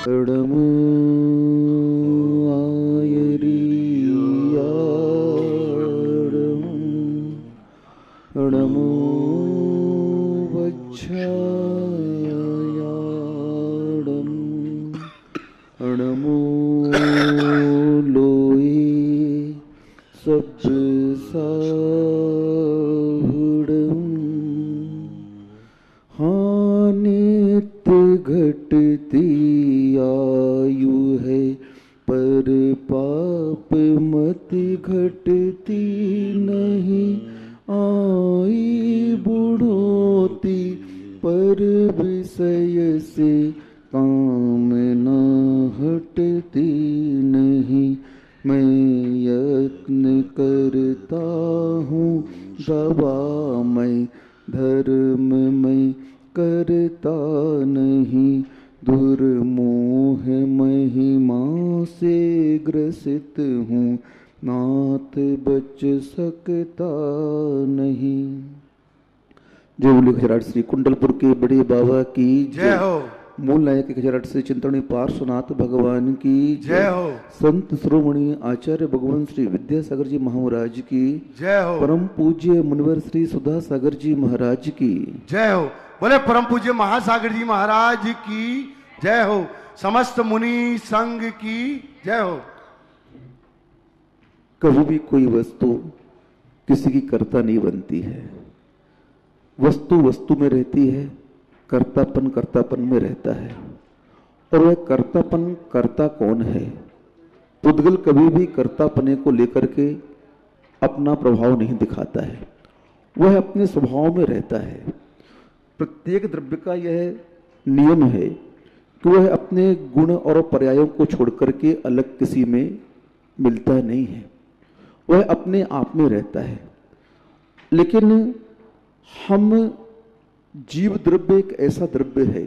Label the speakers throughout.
Speaker 1: नमो आयरियाडं नमो वच्छायाडं नमो लोये सब्साहुडं हानित्य घटती आयु है पर पाप मत घटती नहीं आई बुढ़ोती पर विषय से कामना हटती नहीं मैं यत्न करता हूँ दवा मैं धर्म में करता नहीं दुर्मोह महिमा से ग्रसित हूँ नाथ बच सकता नहीं। जय बोले खजराट श्री कुंडलपुर के बड़े बाबा की
Speaker 2: जय हो।
Speaker 1: मूल नायक खजराट श्री चिंतनी पार्श्वनाथ भगवान की
Speaker 2: जय हो।
Speaker 1: संत श्रोमणी आचार्य भगवान श्री विद्यासागर जी महाराज की
Speaker 2: जय हो।
Speaker 1: परम पूज्य मुनिवर श्री सुधा सागर जी महाराज की
Speaker 2: जय हो। बोले परम पूज्य महासागर जी महाराज की जय हो। समस्त मुनि संघ की जय हो।
Speaker 1: कभी भी कोई वस्तु किसी की कर्ता नहीं बनती है। वस्तु वस्तु में रहती है, कर्तापन कर्तापन में रहता है। और वह कर्तापन कर्ता कौन है? पुद्गल कभी भी कर्तापने को लेकर के अपना प्रभाव नहीं दिखाता है, वह अपने स्वभाव में रहता है। प्रत्येक द्रव्य का यह नियम है कि वह अपने गुण और पर्यायों को छोड़कर के अलग किसी में मिलता नहीं है, वह अपने आप में रहता है। लेकिन हम जीव द्रव्य एक ऐसा द्रव्य है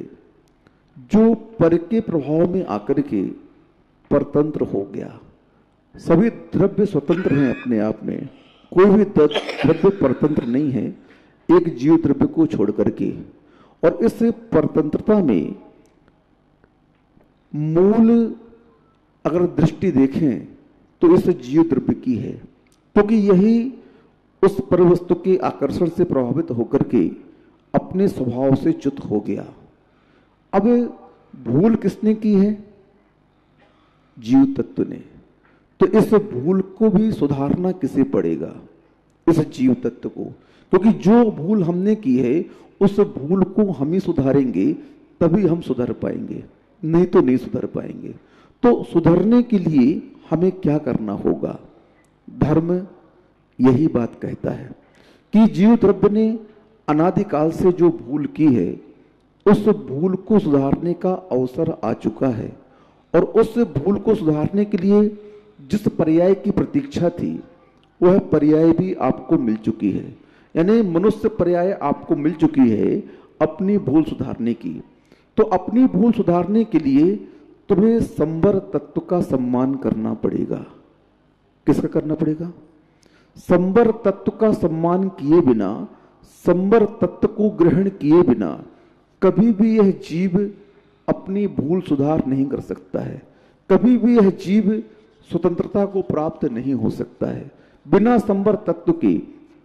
Speaker 1: जो पर के प्रभाव में आकर के परतंत्र हो गया। सभी द्रव्य स्वतंत्र हैं अपने आप में, कोई भी द्रव्य परतंत्र नहीं है एक जीव द्रव्य को छोड़ करके। और इस परतंत्रता में मूल अगर दृष्टि देखें तो इस जीव द्रव्य की है, क्योंकि यही उस परवस्तु के आकर्षण से प्रभावित होकर के अपने स्वभाव से च्युत हो गया। अब भूल किसने की है? जीव तत्व ने। तो इस भूल को भी सुधारना किसे पड़ेगा? इस जीव तत्व को, क्योंकि जो भूल हमने की है उस भूल को हम ही सुधारेंगे तभी हम सुधर पाएंगे, नहीं तो नहीं सुधर पाएंगे। तो सुधरने के लिए हमें क्या करना होगा? धर्म यही बात कहता है कि जीव द्रव्य ने अनादिकाल से जो भूल की है उस भूल को सुधारने का अवसर आ चुका है। और उस भूल को सुधारने के लिए जिस पर्याय की प्रतीक्षा थी वह पर्याय भी आपको मिल चुकी है। यानी मनुष्य पर्याय आपको मिल चुकी है अपनी भूल सुधारने की। तो अपनी भूल सुधारने के लिए तुम्हें संवर तत्व का सम्मान करना पड़ेगा। किसका करना पड़ेगा? संवर तत्व का सम्मान किए बिना, संवर तत्व को ग्रहण किए बिना कभी भी यह जीव अपनी भूल सुधार नहीं कर सकता है। कभी भी यह जीव स्वतंत्रता को प्राप्त नहीं हो सकता है। बिना संवर तत्व के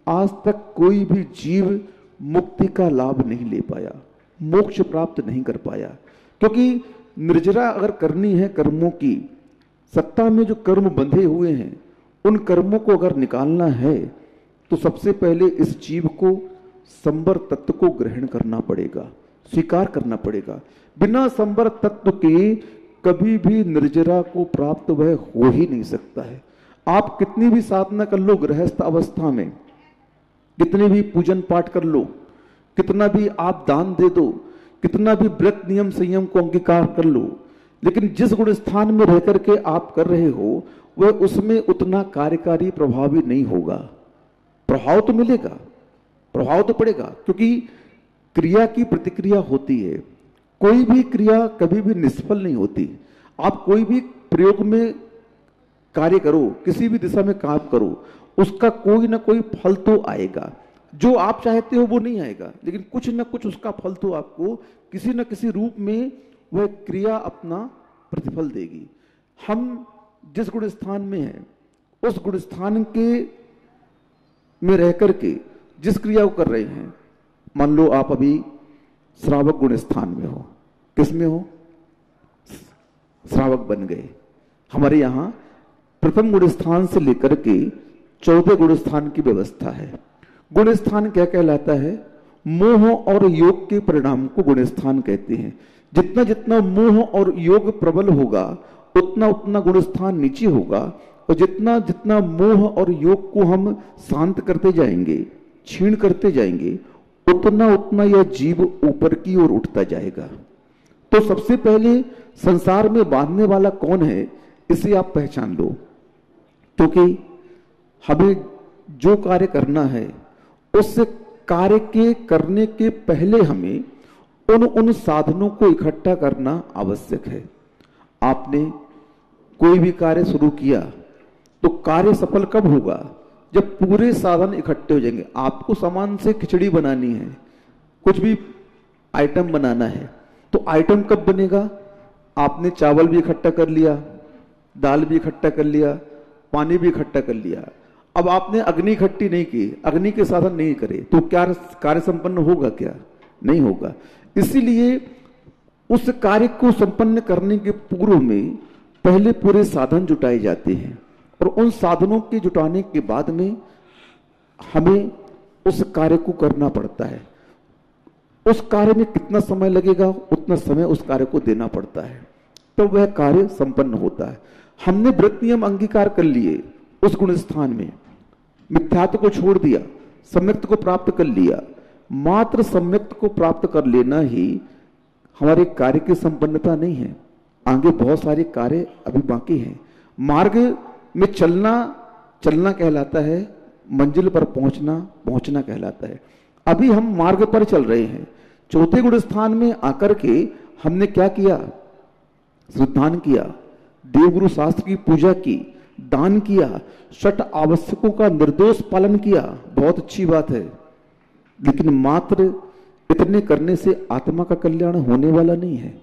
Speaker 1: आज तक कोई भी जीव मुक्ति का लाभ नहीं ले पाया, मोक्ष प्राप्त नहीं कर पाया। क्योंकि निर्जरा अगर करनी है कर्मों की, सत्ता में जो कर्म बंधे हुए हैं उन कर्मों को अगर निकालना है तो सबसे पहले इस जीव को संवर तत्व को ग्रहण करना पड़ेगा, स्वीकार करना पड़ेगा। बिना संवर तत्व के कभी भी निर्जरा को प्राप्त वह हो ही नहीं सकता है। आप कितनी भी साधना कर लो गृहस्थ अवस्था में, कितने भी पूजन पाठ कर लो, कितना भी आप दान दे दो, कितना भी व्रत नियम संयम को अंगीकार कर लो, लेकिन जिस गुण स्थान में रह करके आप कर रहे हो वह उसमें उतना कार्यकारी प्रभावी नहीं होगा। प्रभाव तो मिलेगा, प्रभाव तो पड़ेगा, क्योंकि क्रिया की प्रतिक्रिया होती है। कोई भी क्रिया कभी भी निष्फल नहीं होती। आप कोई भी प्रयोग में कार्य करो, किसी भी दिशा में काम करो, उसका कोई ना कोई फल तो आएगा। जो आप चाहते हो वो नहीं आएगा, लेकिन कुछ ना कुछ उसका फल तो आपको किसी न किसी रूप में वह क्रिया अपना प्रतिफल देगी। हम जिस गुण स्थान में हैं उस गुण स्थान के में रह करके जिस क्रिया को कर रहे हैं, मान लो आप अभी श्रावक गुण स्थान में हो, किस में हो? श्रावक बन गए। हमारे यहां प्रथम गुण स्थान से लेकर के 14 गुण स्थान की व्यवस्था है। गुण स्थान क्या कहलाता है? मोह और योग के परिणाम को गुण स्थान कहते हैं। जितना जितना मोह और योग प्रबल होगा उतना उतना गुण स्थान नीचे होगा, और जितना जितना मोह और योग को हम शांत करते जाएंगे, क्षीण करते जाएंगे, उतना उतना यह जीव ऊपर की ओर उठता जाएगा। तो सबसे पहले संसार में बांधने वाला कौन है, इसे आप पहचान लो। क्योंकि हमें जो कार्य करना है उस कार्य के करने के पहले हमें उन साधनों को इकट्ठा करना आवश्यक है। आपने कोई भी कार्य शुरू किया तो कार्य सफल कब होगा? जब पूरे साधन इकट्ठे हो जाएंगे। आपको सामान से खिचड़ी बनानी है, कुछ भी आइटम बनाना है, तो आइटम कब बनेगा? आपने चावल भी इकट्ठा कर लिया, दाल भी इकट्ठा कर लिया, पानी भी इकट्ठा कर लिया। अब आपने अग्नि इकट्ठी नहीं की, अग्नि के साधन नहीं करे, तो क्या कार्य संपन्न होगा? क्या नहीं होगा। इसीलिए उस कार्य को संपन्न करने के पूर्व में पहले पूरे साधन जुटाए जाते हैं, और उन साधनों के जुटाने के बाद में हमें उस कार्य को करना पड़ता है। उस कार्य में कितना समय लगेगा उतना समय उस कार्य को देना पड़ता है, तो वह कार्य संपन्न होता है। हमने व्रत नियम अंगीकार कर लिए उस गुण स्थान में, मिथ्यात्व को छोड़ दिया, सम्यक्त को प्राप्त कर लिया। मात्र सम्यक्त को प्राप्त कर लेना ही हमारे कार्य की संपन्नता नहीं है, आगे बहुत सारे कार्य अभी बाकी हैं। मार्ग में चलना चलना कहलाता है, मंजिल पर पहुंचना पहुंचना कहलाता है। अभी हम मार्ग पर चल रहे हैं। चौथे गुण स्थान में आकर के हमने क्या किया? श्रद्धान किया, देवगुरु शास्त्र की पूजा की, दान किया, षट आवश्यकों का निर्दोष पालन किया, बहुत अच्छी बात है। लेकिन मात्र इतने करने से आत्मा का कल्याण होने वाला नहीं है।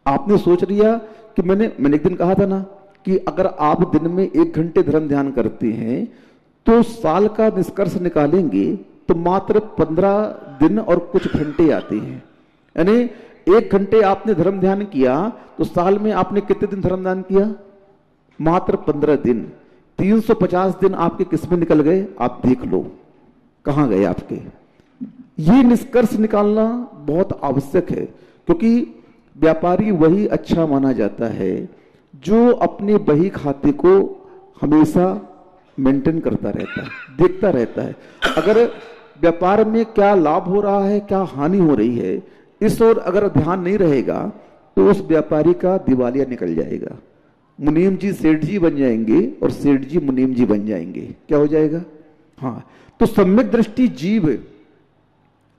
Speaker 1: आपने सोच लिया कि मैंने एक दिन कहा था ना कि अगर आप दिन में 1 घंटे धर्म ध्यान करते हैं तो साल का निष्कर्ष निकालेंगे तो मात्र 15 दिन और कुछ घंटे आते हैं। यानी 1 घंटे आपने धर्म ध्यान किया तो साल में आपने कितने दिन धर्म ध्यान किया? मात्र 15 दिन। 350 दिन आपके किसमें निकल गए? आप देख लो कहां गए आपके। ये निष्कर्ष निकालना बहुत आवश्यक है, क्योंकि व्यापारी वही अच्छा माना जाता है जो अपने बही खाते को हमेशा मेंटेन करता रहता है, देखता रहता है। अगर व्यापार में क्या लाभ हो रहा है, क्या हानि हो रही है, इस ओर अगर ध्यान नहीं रहेगा तो उस व्यापारी का दिवालिया निकल जाएगा। मुनीम जी सेठ जी बन जाएंगे और सेठ जी मुनीम जी बन जाएंगे। क्या हो जाएगा? हाँ, तो सम्यक दृष्टि जीव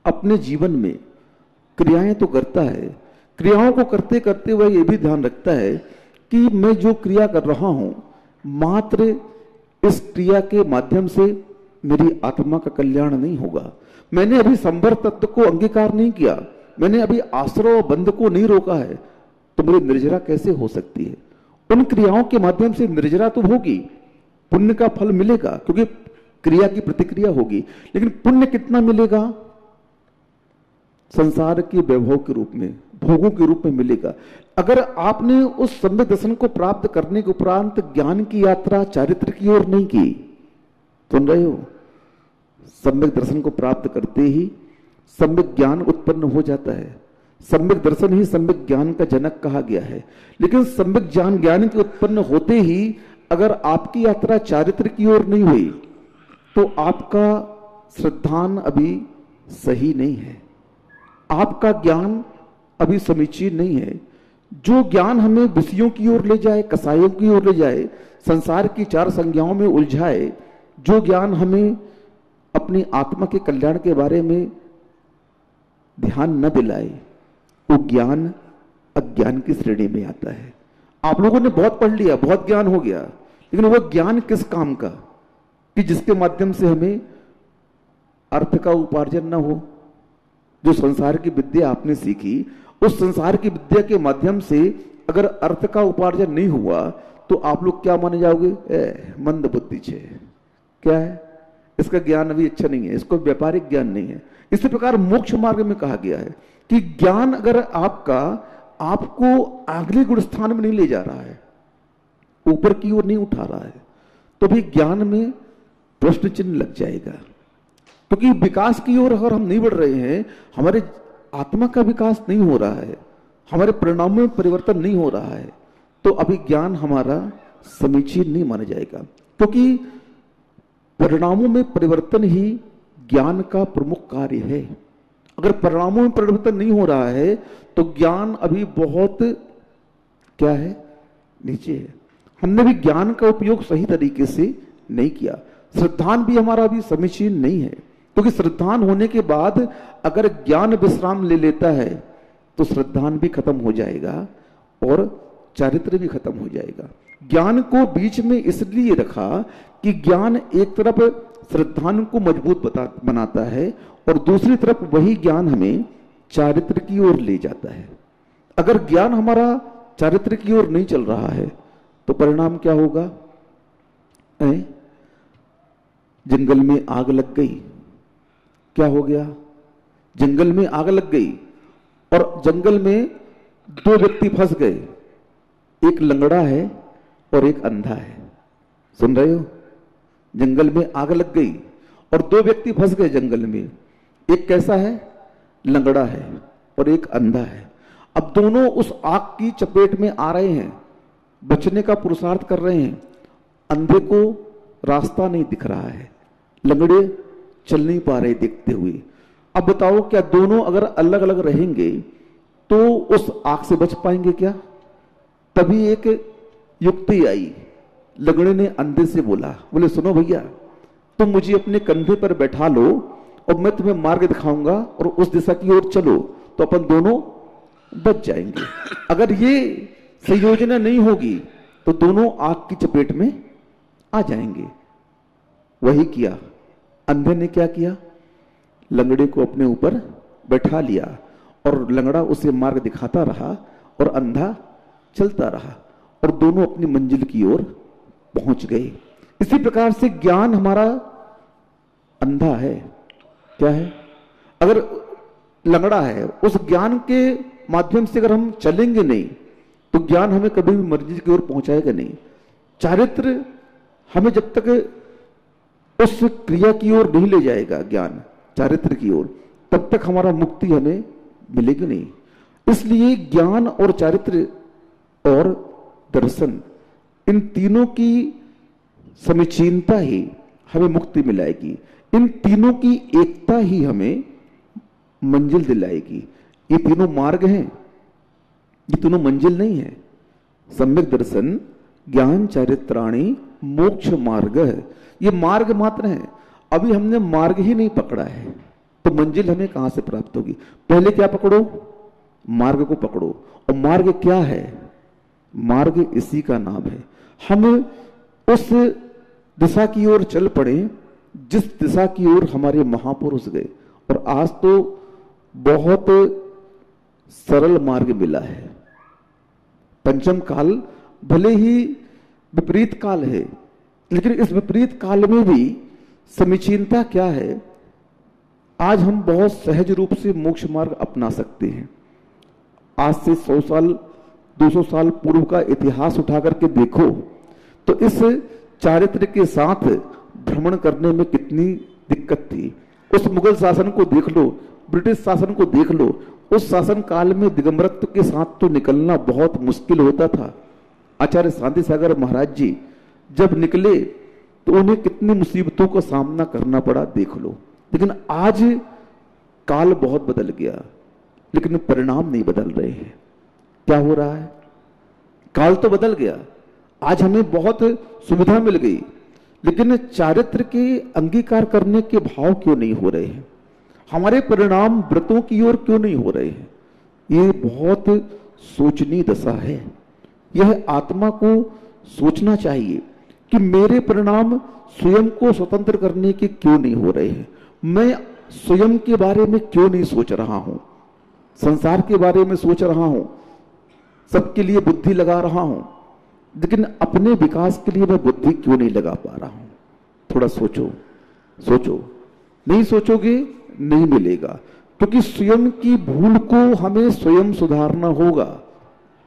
Speaker 1: अपने जीवन में क्रियाएं तो करता है, क्रियाओं को करते करते वह ये भी ध्यान रखता है कि मैं जो क्रिया कर रहा हूं मात्र इस क्रिया के माध्यम से मेरी आत्मा का कल्याण नहीं होगा। मैंने अभी संवर तत्व को अंगीकार नहीं किया, मैंने अभी आश्रय और बंध को नहीं रोका है, तो मेरी निर्जरा कैसे हो सकती है? उन क्रियाओं के माध्यम से निर्जरा तो होगी, पुण्य का फल मिलेगा क्योंकि क्रिया की प्रतिक्रिया होगी, लेकिन पुण्य कितना मिलेगा? संसार के वैभव के रूप में, भोगों के रूप में मिलेगा। अगर आपने उस सम्यक दर्शन को प्राप्त करने के उपरांत ज्ञान की यात्रा चारित्र की ओर नहीं की, सुन रहे हो? सम्यक दर्शन को प्राप्त करते ही सम्यक ज्ञान उत्पन्न हो जाता है। सम्यक दर्शन ही सम्यक ज्ञान का जनक कहा गया है। लेकिन सम्यक ज्ञान के उत्पन्न होते ही अगर आपकी यात्रा चारित्र की ओर नहीं हुई तो आपका श्रद्धान अभी सही नहीं है, आपका ज्ञान अभी समीचीन नहीं है। जो ज्ञान हमें विषयों की ओर ले जाए, कसायों की ओर ले जाए, संसार की 4 संज्ञाओं में उलझाए, जो ज्ञान हमें अपनी आत्मा के कल्याण के बारे में ध्यान न दिलाए, वो ज्ञान अज्ञान की श्रेणी में आता है। आप लोगों ने बहुत पढ़ लिया, बहुत ज्ञान हो गया, लेकिन वो ज्ञान किस काम का कि जिसके माध्यम से हमें अर्थ का उपार्जन न हो। जो संसार की विद्या आपने सीखी, उस संसार की विद्या के माध्यम से अगर अर्थ का उपार्जन नहीं हुआ तो आप लोग क्या माने जाओगे? मंद बुद्धि छे, क्या है, इसका ज्ञान अभी अच्छा नहीं है, इसको व्यापारिक ज्ञान नहीं है। इसी प्रकार मोक्ष मार्ग में कहा गया है कि ज्ञान अगर आपको अगले गुण स्थान में नहीं ले जा रहा है, ऊपर की ओर नहीं उठा रहा है, तो भी ज्ञान में प्रश्न चिन्ह लग जाएगा। क्योंकि विकास की ओर अगर हम नहीं बढ़ रहे हैं, हमारे आत्मा का विकास नहीं हो रहा है, हमारे परिणामों में परिवर्तन नहीं हो रहा है, तो अभी ज्ञान हमारा समीचीन नहीं माना जाएगा। क्योंकि परिणामों में परिवर्तन ही ज्ञान का प्रमुख कार्य है। अगर परिणामों में परिवर्तन नहीं हो रहा है तो ज्ञान अभी बहुत क्या है, नीचे है। हमने भी ज्ञान का उपयोग सही तरीके से नहीं किया। श्रद्धान भी हमारा अभी समीचीन नहीं है, क्योंकि श्रद्धान होने के बाद अगर ज्ञान विश्राम ले लेता है तो श्रद्धान भी खत्म हो जाएगा और चारित्र भी खत्म हो जाएगा। ज्ञान को बीच में इसलिए रखा कि ज्ञान एक तरफ श्रद्धान को मजबूत बनाता है और दूसरी तरफ वही ज्ञान हमें चारित्र की ओर ले जाता है। अगर ज्ञान हमारा चारित्र की ओर नहीं चल रहा है तो परिणाम क्या होगा? जंगल में आग लग गई, क्या हो गया? जंगल में आग लग गई और जंगल में दो व्यक्ति फंस गए, एक लंगड़ा है और एक अंधा है। सुन रहे हो? जंगल में आग लग गई और दो व्यक्ति फंस गए जंगल में, एक कैसा है? लंगड़ा है और एक अंधा है। अब दोनों उस आग की चपेट में आ रहे हैं, बचने का पुरुषार्थ कर रहे हैं। अंधे को रास्ता नहीं दिख रहा है, लंगड़े चल नहीं पा रहे देखते हुए। अब बताओ, क्या दोनों अगर अलग अलग रहेंगे तो उस आग से बच पाएंगे क्या? तभी एक युक्ति आई। लंगड़े ने अंधे से बोला, बोले सुनो भैया, तुम मुझे अपने कंधे पर बैठा लो और मैं तुम्हें मार्ग दिखाऊंगा और उस दिशा की ओर चलो तो अपन दोनों बच जाएंगे। अगर ये संयोजना नहीं होगी तो दोनों आग की चपेट में आ जाएंगे। वही किया। अंधे ने क्या किया? लंगड़े को अपने ऊपर बैठा लिया और लंगड़ा उसे मार्ग दिखाता रहा और अंधा चलता रहा और दोनों अपनी मंजिल की ओर पहुंच गए। इसी प्रकार से ज्ञान हमारा अंधा है, क्या है? अगर लंगड़ा है, उस ज्ञान के माध्यम से अगर हम चलेंगे नहीं तो ज्ञान हमें कभी भी मंजिल की ओर पहुंचाएगा नहीं। चारित्र हमें जब तक उस क्रिया की ओर नहीं ले जाएगा, ज्ञान चारित्र की ओर, तब तक हमारा मुक्ति हमें मिलेगी नहीं। इसलिए ज्ञान और चारित्र और दर्शन, इन तीनों की समीचीनता ही हमें मुक्ति मिलाएगी। इन तीनों की एकता ही हमें मंजिल दिलाएगी। ये तीनों मार्ग हैं, ये तीनों मंजिल नहीं है। सम्यक दर्शन, ज्ञान, चारित्राणि, मोक्ष मार्ग, ये मार्ग मात्र है। अभी हमने मार्ग ही नहीं पकड़ा है तो मंजिल हमें कहां से प्राप्त होगी? पहले क्या पकड़ो? मार्ग को पकड़ो। और मार्ग क्या है? मार्ग इसी का नाम है। हम उस दिशा की ओर चल पड़े जिस दिशा की ओर हमारे महापुरुष गए। और आज तो बहुत सरल मार्ग मिला है। पंचम काल भले ही विपरीत काल है, लेकिन इस विपरीत काल में भी समीचीनता क्या है? आज हम बहुत सहज रूप से मोक्ष मार्ग अपना सकते हैं। आज से 100 साल 200 साल पूर्व का इतिहास उठा करके देखो तो इस चारित्र के साथ भ्रमण करने में कितनी दिक्कत थी। उस मुगल शासन को देख लो, ब्रिटिश शासन को देख लो, उस शासन काल में दिगंबरत्व के साथ तो निकलना बहुत मुश्किल होता था। आचार्य शांति सागर महाराज जी जब निकले तो उन्हें कितनी मुसीबतों का सामना करना पड़ा, देख लो। लेकिन आज काल बहुत बदल गया, लेकिन परिणाम नहीं बदल रहे हैं। क्या हो रहा है? काल तो बदल गया, आज हमें बहुत सुविधा मिल गई, लेकिन चारित्र के अंगीकार करने के भाव क्यों नहीं हो रहे हैं? हमारे परिणाम व्रतों की ओर क्यों नहीं हो रहे हैं? ये बहुत सोचनीय दशा है। यह आत्मा को सोचना चाहिए कि मेरे परिणाम स्वयं को स्वतंत्र करने के क्यों नहीं हो रहे हैं? मैं स्वयं के बारे में क्यों नहीं सोच रहा हूं? संसार के बारे में सोच रहा हूं, सबके लिए बुद्धि लगा रहा हूं, लेकिन अपने विकास के लिए मैं बुद्धि क्यों नहीं लगा पा रहा हूं? थोड़ा सोचो, सोचो। नहीं सोचोगे नहीं मिलेगा, क्योंकि स्वयं की भूल को हमें स्वयं सुधारना होगा।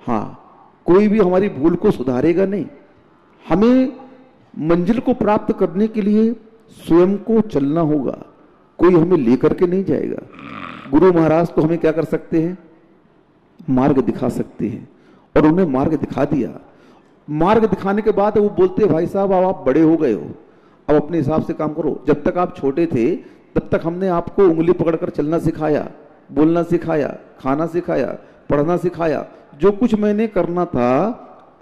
Speaker 1: हाँ, कोई भी हमारी भूल को सुधारेगा नहीं। हमें मंजिल को प्राप्त करने के लिए स्वयं को चलना होगा, कोई हमें लेकर के नहीं जाएगा। गुरु महाराज तो हमें क्या कर सकते हैं? मार्ग दिखा सकते हैं, और उन्हें मार्ग दिखा दिया। मार्ग दिखाने के बाद वो बोलते, भाई साहब अब आप बड़े हो गए हो, अब अपने हिसाब से काम करो। जब तक आप छोटे थे तब तक हमने आपको उंगली पकड़कर चलना सिखाया, बोलना सिखाया, खाना सिखाया, पढ़ना सिखाया। जो कुछ मैंने करना था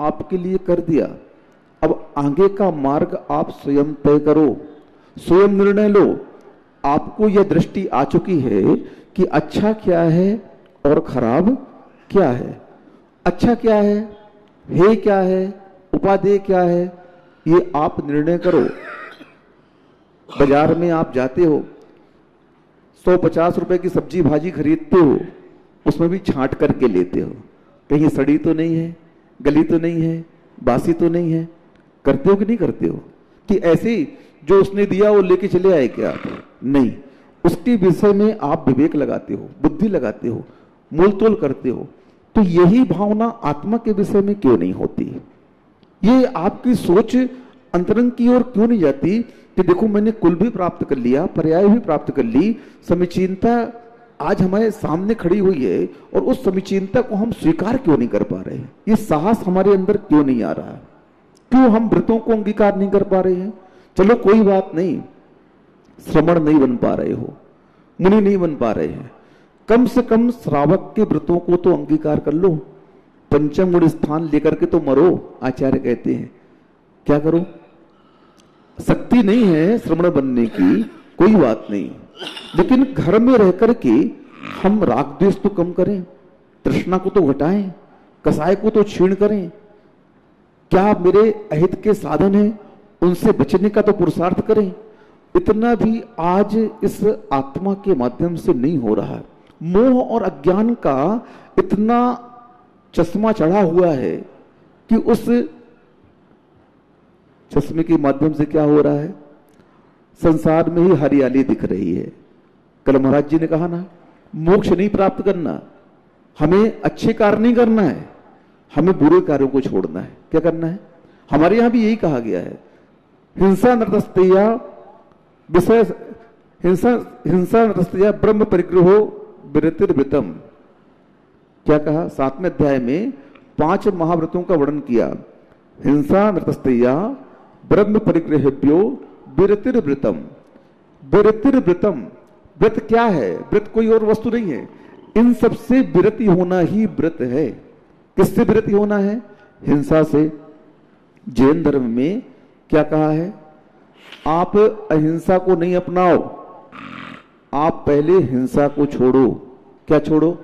Speaker 1: आपके लिए कर दिया। अब आगे का मार्ग आप स्वयं तय करो, स्वयं निर्णय लो। आपको यह दृष्टि आ चुकी है कि अच्छा क्या है और खराब क्या है। अच्छा क्या है क्या है, उपादेय क्या है, ये आप निर्णय करो। बाजार में आप जाते हो, 150 रुपए की सब्जी भाजी खरीदते हो, उसमें भी छांट करके लेते हो, कहीं सड़ी तो नहीं है, गली तो नहीं है, बासी तो नहीं है। करते हो कि नहीं करते हो? कि ऐसे ही जो उसने दिया वो लेके चले आए क्या? नहीं, उसके विषय में आप विवेक लगाते हो, बुद्धि लगाते हो, मोल तोल करते हो। तो यही भावना आत्मा के विषय में क्यों नहीं होती? ये आपकी सोच अंतरंग की ओर क्यों नहीं जाती कि देखो मैंने कुल भी प्राप्त कर लिया, पर्याय भी प्राप्त कर ली, समीचीनता आज हमारे सामने खड़ी हुई है, और उस समीचीनता को हम स्वीकार क्यों नहीं कर पा रहे हैं? ये साहस हमारे अंदर क्यों नहीं आ रहा है? क्यों हम व्रतों को अंगीकार नहीं कर पा रहे हैं? चलो कोई बात नहीं, श्रमण नहीं बन पा रहे हो, मुनि नहीं बन पा रहे हैं, कम से कम श्रावक के व्रतों को तो अंगीकार कर लो। पंचम गुण स्थान लेकर के तो मरो, आचार्य कहते हैं। क्या करो? शक्ति नहीं है श्रमण बनने की, कोई बात नहीं, लेकिन घर में रह करके हम राग द्वेष तो कम करें, तृष्णा को तो घटाएं, कसाय को तो क्षीण करें। क्या मेरे अहित के साधन हैं, उनसे बचने का तो पुरुषार्थ करें। इतना भी आज इस आत्मा के माध्यम से नहीं हो रहा है। मोह और अज्ञान का इतना चश्मा चढ़ा हुआ है कि उस चश्मे के माध्यम से क्या हो रहा है? संसार में ही हरियाली दिख रही है। कल महाराज जी ने कहा ना, मोक्ष नहीं प्राप्त करना, हमें अच्छे कार्य नहीं करना है, हमें बुरे कार्यों को छोड़ना है। क्या करना है? हमारे यहां भी यही कहा गया है, हिंसा नरतस्तेया विषय हिंसा नरतस्तेया ब्रह्म परिग्रहो विरतिर्वृतम। क्या कहा? 7वें अध्याय में 5 महाव्रतों का वर्णन किया। हिंसा नृतस्तेया ब्रह्म परिग्रहेभ्यो विरतिर्वृतम। विरतिर्वृतम, व्रत क्या है? व्रत कोई और वस्तु नहीं है, इन सबसे विरति होना ही व्रत है। किससे विरति होना है? हिंसा से। जैन धर्म में क्या कहा है? आप अहिंसा को नहीं अपनाओ, आप पहले हिंसा को छोड़ो। क्या छोड़ो?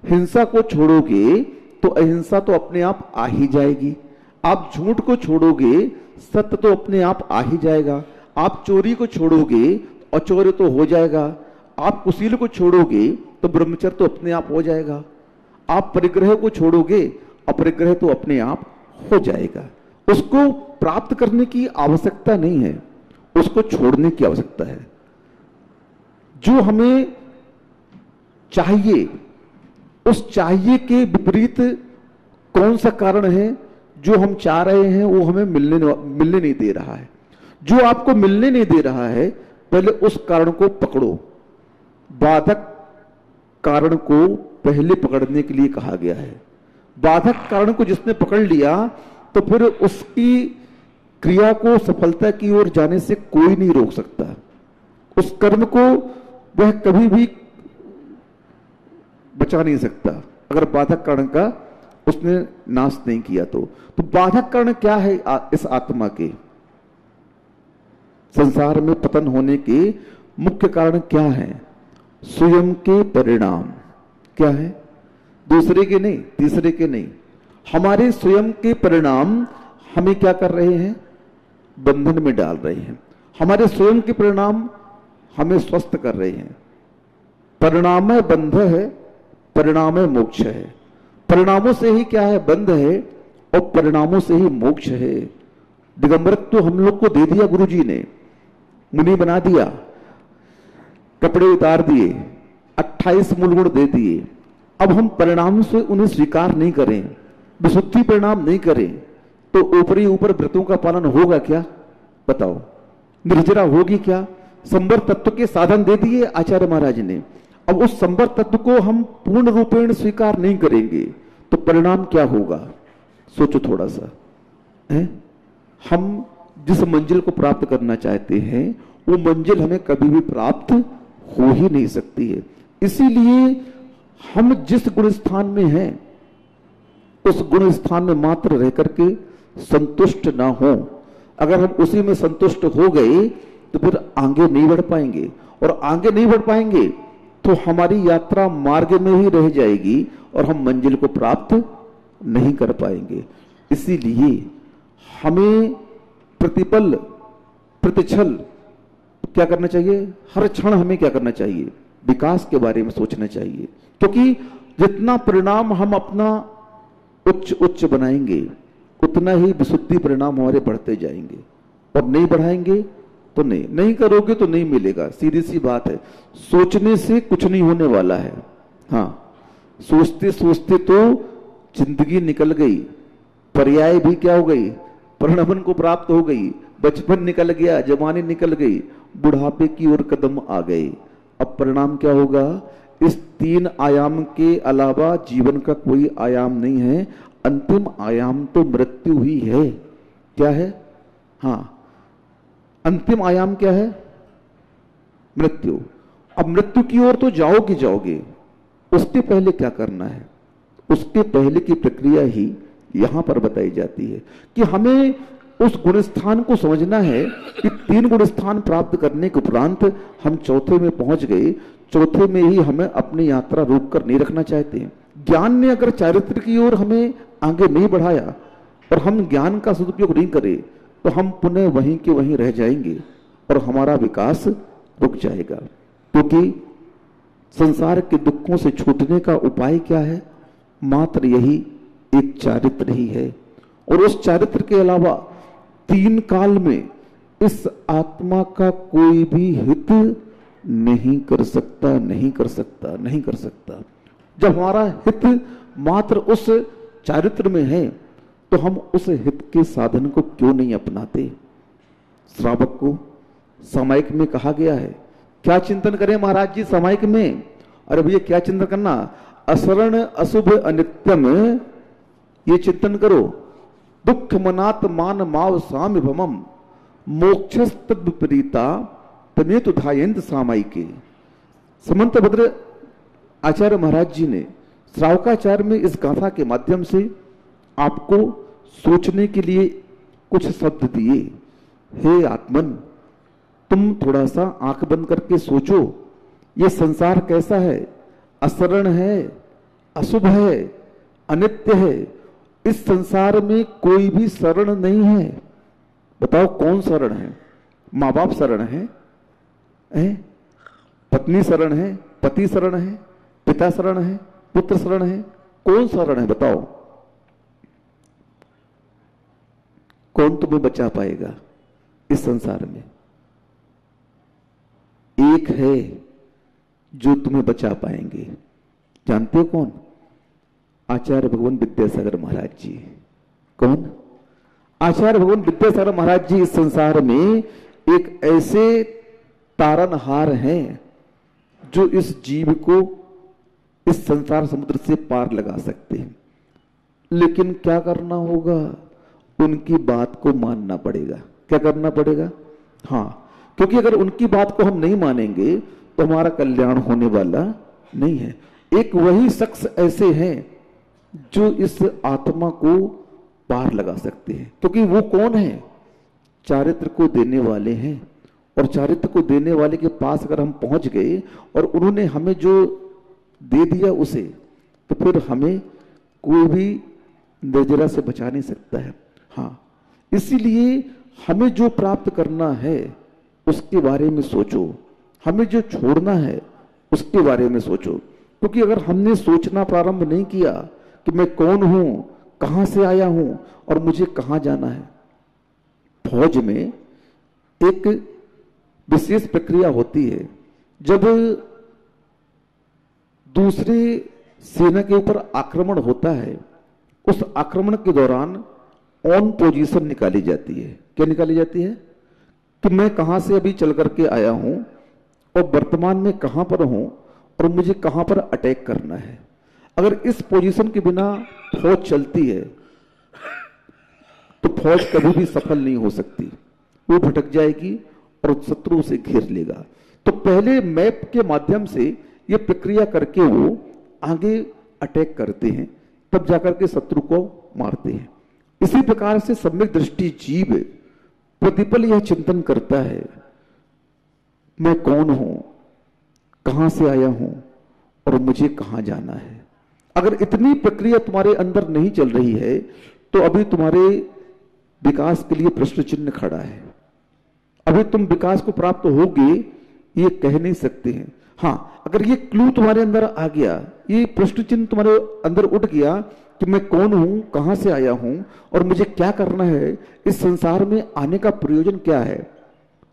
Speaker 1: हिंसा को छोड़ोगे तो अहिंसा तो अपने आप आ ही जाएगी। आप झूठ को छोड़ोगे, सत्य तो अपने आप आ ही जाएगा। आप चोरी को छोड़ोगे, अचौर्य तो हो जाएगा। आप कुशील को छोड़ोगे तो ब्रह्मचर्य तो अपने आप हो जाएगा। आप परिग्रह को छोड़ोगे, अपरिग्रह तो अपने आप हो जाएगा। उसको प्राप्त करने की आवश्यकता नहीं है, उसको छोड़ने की आवश्यकता है। जो हमें चाहिए, उस चाहिए के विपरीत कौन सा कारण है? जो हम चाह रहे हैं वो हमें मिलने नहीं दे रहा है। जो आपको मिलने नहीं दे रहा है, पहले उस कारण को पकड़ो। बाधक कारण को पहले पकड़ने के लिए कहा गया है। बाधक कारण को जिसने पकड़ लिया तो फिर उसकी क्रिया को सफलता की ओर जाने से कोई नहीं रोक सकता। उस कर्म को वह कभी भी बचा नहीं सकता अगर बाधक कारण का उसने नाश नहीं किया तो बाधक कारण क्या है? इस आत्मा के संसार में पतन होने के मुख्य कारण क्या है? स्वयं के परिणाम। क्या है? दूसरे के नहीं, तीसरे के नहीं, हमारे स्वयं के परिणाम हमें क्या कर रहे हैं? बंधन में डाल रहे हैं। हमारे स्वयं के परिणाम हमें स्वस्थ कर रहे हैं। परिणाम बंध है, परिणाम मोक्ष है। परिणामों से ही क्या है, बंध है, और परिणामों से ही मोक्ष है। दिगंबरत्व तो हम लोग को दे दिया गुरुजी ने, मुनि बना दिया, कपड़े उतार दिए, 28 मूल गुण दे दिए। अब हम परिणाम से उन्हें स्वीकार नहीं करें, विशुद्धि परिणाम नहीं करें, तो ऊपरी ऊपर व्रतों का पालन होगा क्या? बताओ, निर्जरा होगी क्या? संवर तत्व के साधन दे दिए आचार्य महाराज ने, अब उस संवर तत्व को हम पूर्ण रूपेण स्वीकार नहीं करेंगे तो परिणाम क्या होगा? सोचो थोड़ा सा है? हम जिस मंजिल को प्राप्त करना चाहते हैं वो मंजिल हमें कभी भी प्राप्त हो ही नहीं सकती है। इसीलिए हम जिस गुण स्थान में हैं उस गुण स्थान में मात्र रह करके संतुष्ट ना हो। अगर हम उसी में संतुष्ट हो गए तो फिर आगे नहीं बढ़ पाएंगे, और आगे नहीं बढ़ पाएंगे तो हमारी यात्रा मार्ग में ही रह जाएगी और हम मंजिल को प्राप्त नहीं कर पाएंगे। इसीलिए हमें प्रतिपल प्रतिक्षण क्या करना चाहिए? हर क्षण हमें क्या करना चाहिए? विकास के बारे में सोचना चाहिए, क्योंकि जितना परिणाम हम अपना उच्च उच्च बनाएंगे उतना ही विशुद्धि परिणाम हमारे बढ़ते जाएंगे, और नहीं बढ़ाएंगे तो नहीं करोगे तो नहीं मिलेगा। सीधी सी बात है, सोचने से कुछ नहीं होने वाला है। हाँ, सोचते सोचते तो जिंदगी निकल गई, पर्याय भी क्या हो गई? परिणमन को प्राप्त हो गई, बचपन निकल गया, जवानी निकल गई, बुढ़ापे की ओर कदम आ गए। अब परिणाम क्या होगा? इस 3 आयाम के अलावा जीवन का कोई आयाम नहीं है। अंतिम आयाम तो मृत्यु ही है। क्या है? हाँ, अंतिम आयाम क्या है? मृत्यु। अब मृत्यु की ओर तो जाओगे जाओगे, उसके पहले क्या करना है? उसके पहले की प्रक्रिया ही यहां पर बताई जाती है कि हमें उस गुणस्थान को समझना है कि 3 गुणस्थान प्राप्त करने के उपरांत हम चौथे में पहुंच गए। चौथे में ही हमें अपनी यात्रा रोक कर नहीं रखना चाहते हैं। ज्ञान ने अगर चारित्र की ओर हमें आगे नहीं बढ़ाया और हम ज्ञान का सदुपयोग नहीं करें तो हम पुनः वहीं के वहीं रह जाएंगे और हमारा विकास रुक जाएगा। क्योंकि संसार के दुखों से छूटने का उपाय क्या है? मात्र यही एक चारित्र ही है, और उस चारित्र के अलावा 3 काल में इस आत्मा का कोई भी हित नहीं कर सकता, नहीं कर सकता, नहीं कर सकता। जब हमारा हित मात्र उस चारित्र में है तो हम उस हित के साधन को क्यों नहीं अपनाते? श्रावक को सामायिक में कहा गया है, क्या चिंतन करें महाराज जी सामायिक में? अरे भैया क्या चिंतन करना? असरण अशुभ अनित्यम ये चिंतन करो। दुख मनात मान माव साम्य भमम मोक्षस्तद विपरीता तनेतु धायंत सामायिके। समंत भद्र आचार्य महाराज जी ने श्रावकाचार्य में इस गाथा के माध्यम से आपको सोचने के लिए कुछ शब्द दिए। हे आत्मन, तुम थोड़ा सा आंख बंद करके सोचो, ये संसार कैसा है? असरण है, अशुभ है, अनित्य है। इस संसार में कोई भी शरण नहीं है। बताओ कौन शरण है? माँ बाप शरण है? पत्नी शरण है, पति शरण है, पिता शरण है, पुत्र शरण है? कौन शरण है? बताओ कौन तुम्हें बचा पाएगा इस संसार में? एक है जो तुम्हें बचा पाएंगे। जानते हो कौन? आचार्य भगवान विद्यासागर महाराज जी। कौन? आचार्य भगवान विद्यासागर महाराज जी इस संसार में एक ऐसे तारनहार हैं जो इस जीव को इस संसार समुद्र से पार लगा सकते हैं। लेकिन क्या करना होगा? उनकी बात को मानना पड़ेगा। क्या करना पड़ेगा? हाँ, क्योंकि अगर उनकी बात को हम नहीं मानेंगे तो हमारा कल्याण होने वाला नहीं है। एक वही शख्स ऐसे हैं जो इस आत्मा को पार लगा सकते हैं, क्योंकि वो कौन है? चारित्र को देने वाले हैं। और चारित्र को देने वाले के पास अगर हम पहुंच गए और उन्होंने हमें जो दे दिया उसे, तो फिर हमें कोई भी निर्जरा से बचा नहीं सकता है। हाँ, इसीलिए हमें जो प्राप्त करना है उसके बारे में सोचो, हमें जो छोड़ना है उसके बारे में सोचो। क्योंकि अगर हमने सोचना प्रारंभ नहीं किया कि मैं कौन हूं, कहां से आया हूं और मुझे कहां जाना है। फौज में एक विशेष प्रक्रिया होती है, जब दूसरे सेना के ऊपर आक्रमण होता है, उस आक्रमण के दौरान ऑन पोजीशन निकाली जाती है। क्या निकाली जाती है? कि मैं कहां से अभी चल करके आया हूं और वर्तमान में कहां पर हूं और मुझे कहां पर अटैक करना है। अगर इस पोजीशन के बिना फौज चलती है तो फौज कभी भी सफल नहीं हो सकती, वो भटक जाएगी और शत्रु उसे घेर लेगा। तो पहले मैप के माध्यम से ये प्रक्रिया करके वो आगे अटैक करते हैं, तब जाकर के शत्रु को मारते हैं। इसी प्रकार से सम्यक दृष्टि जीव प्रतिपल यह चिंतन करता है, मैं कौन हूं, कहां से आया हूं और मुझे कहां जाना है। अगर इतनी प्रक्रिया तुम्हारे अंदर नहीं चल रही है तो अभी तुम्हारे विकास के लिए प्रश्न चिन्ह खड़ा है। अभी तुम विकास को प्राप्त होगे ये कह नहीं सकते हैं। हां, अगर ये क्लू तुम्हारे अंदर आ गया, ये प्रश्न चिन्ह तुम्हारे अंदर उठ गया कि मैं कौन हूं, कहां से आया हूं और मुझे क्या करना है, इस संसार में आने का प्रयोजन क्या है,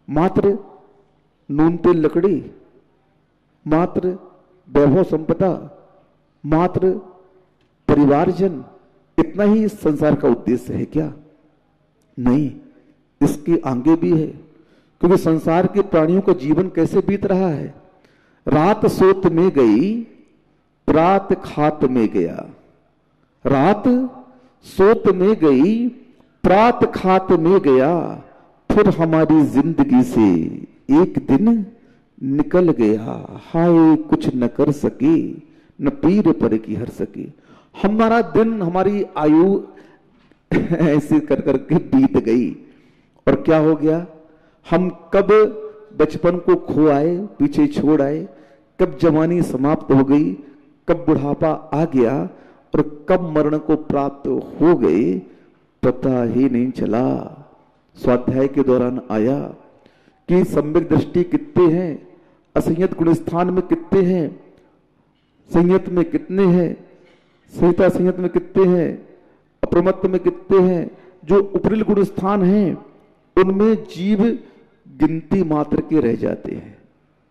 Speaker 1: मात्र नून तेल लकड़ी, मात्र वैभव संपदा, मात्र परिवारजन, इतना ही इस संसार का उद्देश्य है क्या? नहीं, इसके आगे भी है। क्योंकि संसार के प्राणियों का जीवन कैसे बीत रहा है? रात सोत में गई, प्रात खात में गया। रात सोत में गई, प्रात खात में गया, फिर हमारी जिंदगी से एक दिन निकल गया। हाय कुछ न कर सके, न पीर पर की हर सके। हमारा दिन, हमारी आयु ऐसे कर करके बीत गई और क्या हो गया? हम कब बचपन को खो आए, पीछे छोड़ आए, कब जवानी समाप्त हो गई, कब बुढ़ापा आ गया और कब मरण को प्राप्त हो गए, पता ही नहीं चला। स्वाध्याय के दौरान आया कि सम्यक दृष्टि कितने हैं, असंयत गुण स्थान में कितने हैं, संयत में कितने हैं, संहिता संयत में कितने हैं, अप्रमत्त में कितने हैं। जो उपरिल गुण स्थान हैं उनमें जीव गिनती मात्र के रह जाते हैं।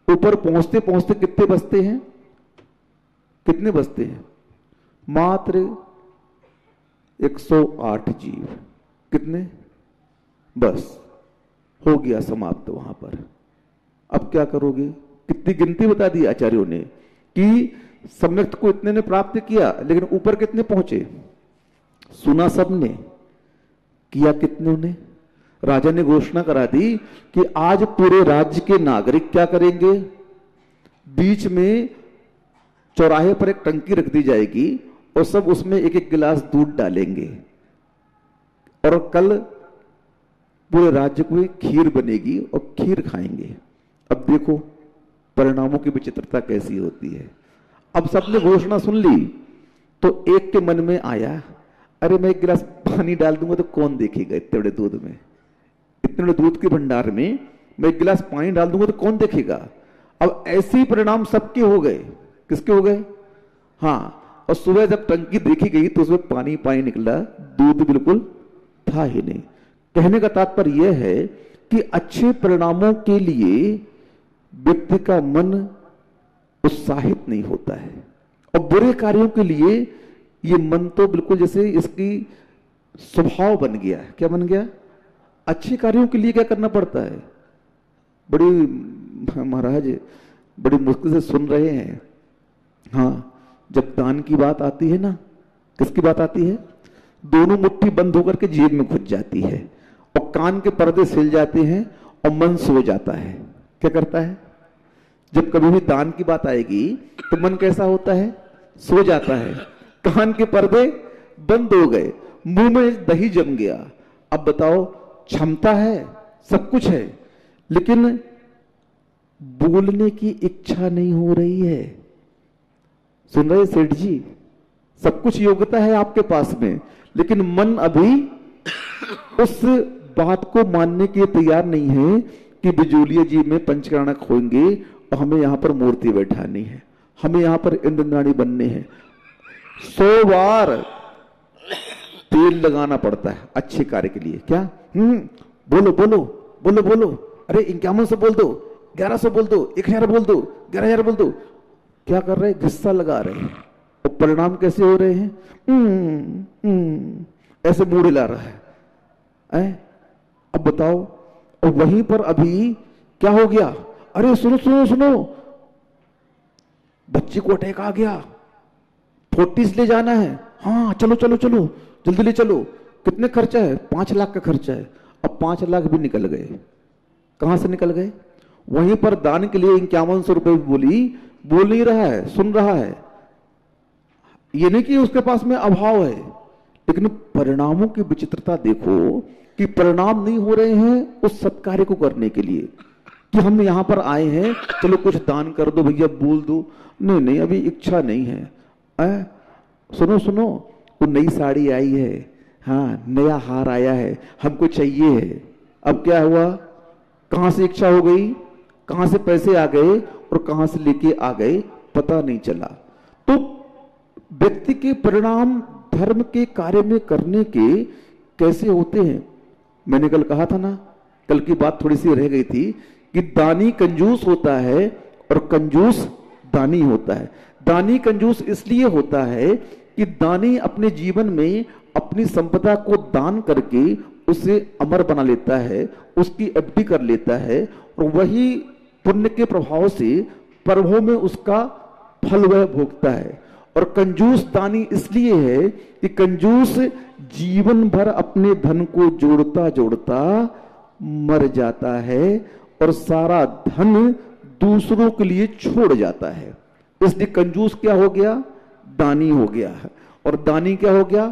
Speaker 1: ऊपर पहुंचते पहुंचते कितने बचते हैं? कितने बचते हैं? मात्र 108 जीव। कितने? बस हो गया समाप्त वहां पर। अब क्या करोगे? कितनी गिनती बता दी आचार्यों ने कि सम्यक को इतने ने प्राप्त किया, लेकिन ऊपर कितने पहुंचे? सुना सबने, किया कितने ने? राजा ने घोषणा करा दी कि आज पूरे राज्य के नागरिक क्या करेंगे? बीच में चौराहे पर एक टंकी रख दी जाएगी और सब उसमें एक एक गिलास दूध डालेंगे और कल पूरे राज्य को खीर बनेगी और खीर खाएंगे। अब देखो परिणामों की विचित्रता कैसी होती है। अब सबने घोषणा सुन ली तो एक के मन में आया, अरे मैं एक गिलास पानी डाल दूंगा तो कौन देखेगा? इतने बड़े दूध में, इतने बड़े दूध के भंडार में मैं एक गिलास पानी डाल दूंगा तो कौन देखेगा? अब ऐसे ही परिणाम सबके हो गए। किसके हो गए? हाँ, और सुबह जब टंकी देखी गई तो उसमें पानी पानी निकला, दूध बिल्कुल था ही नहीं। कहने का तात्पर्य यह है कि अच्छे परिणामों के लिए व्यक्ति का मन उत्साहित नहीं होता है और बुरे कार्यों के लिए ये मन तो बिल्कुल जैसे इसकी स्वभाव बन गया है। क्या बन गया? अच्छे कार्यों के लिए क्या करना पड़ता है? बड़ी महाराज बड़ी मुश्किल से सुन रहे हैं। हाँ, जब दान की बात आती है ना, किसकी बात आती है? दोनों मुट्ठी बंद होकर के जेब में घुस जाती है और कान के पर्दे सिल जाते हैं और मन सो जाता है। क्या करता है? जब कभी भी दान की बात आएगी तो मन कैसा होता है? सो जाता है, कान के पर्दे बंद हो गए, मुंह में दही जम गया। अब बताओ, क्षमता है, सब कुछ है, लेकिन बोलने की इच्छा नहीं हो रही है। सुन रहे सेठ जी? सब कुछ योग्यता है आपके पास में, लेकिन मन अभी उस बात को मानने के लिए तैयार नहीं है कि बिजोलिया जी में पंचकर्णक होंगे और हमें यहां पर मूर्ति बैठानी है, हमें यहां पर इंद्रनाड़ी बनने हैं। 100 बार तेल लगाना पड़ता है अच्छे कार्य के लिए। क्या? बोलो बोलो बोलो बोलो, अरे 5100 बोल दो, 1100 बोल दो, 1000 बोल दो, 11000 बोल दो। क्या कर रहे हैं? गुस्सा लगा रहे हैं। और परिणाम कैसे हो रहे हैं? ऐसे मुंह हिला रहा है। अब बताओ, और वहीं पर अभी क्या हो गया? अरे सुनो सुनो सुनो, बच्चे को अटैक आ गया, 40 ले जाना है। हाँ चलो चलो चलो, जल्दी ले चलो। कितने खर्चा है? 5 लाख का खर्चा है। अब 5 लाख भी निकल गए। कहां से निकल गए? वहीं पर दान के लिए 5100 रुपए बोल नहीं रहा है, सुन रहा है। ये नहीं कि उसके पास में अभाव है, लेकिन परिणामों की विचित्रता देखो कि परिणाम नहीं हो रहे हैं उस सत्कार्य को करने के लिए कि हम यहां पर आए हैं, चलो कुछ दान कर दो भैया, बोल दो। नहीं नहीं, अभी इच्छा नहीं है। सुनो सुनो, वो नई साड़ी आई है, हाँ नया हार आया है, हमको चाहिए है। अब क्या हुआ? कहां से इच्छा हो गई, कहां से पैसे आ गए और कहां से लेके आ गए, पता नहीं चला। तो व्यक्ति के परिणाम धर्म के कार्य में करने के कैसे होते हैं? मैंने कल कहा था ना, कल की बात थोड़ी सी रह गई थी कि दानी कंजूस होता है और कंजूस दानी होता है। दानी कंजूस इसलिए होता है कि दानी अपने जीवन में अपनी संपदा को दान करके उसे अमर बना लेता है, उसकी एफडी कर लेता है, और वही पुण्य के प्रभाव से पर्वों में उसका फल वह भोगता है। और कंजूस दानी इसलिए है कि कंजूस जीवन भर अपने धन को जोड़ता जोड़ता मर जाता है और सारा धन दूसरों के लिए छोड़ जाता है। इसलिए कंजूस क्या हो गया? दानी हो गया। और दानी क्या हो गया?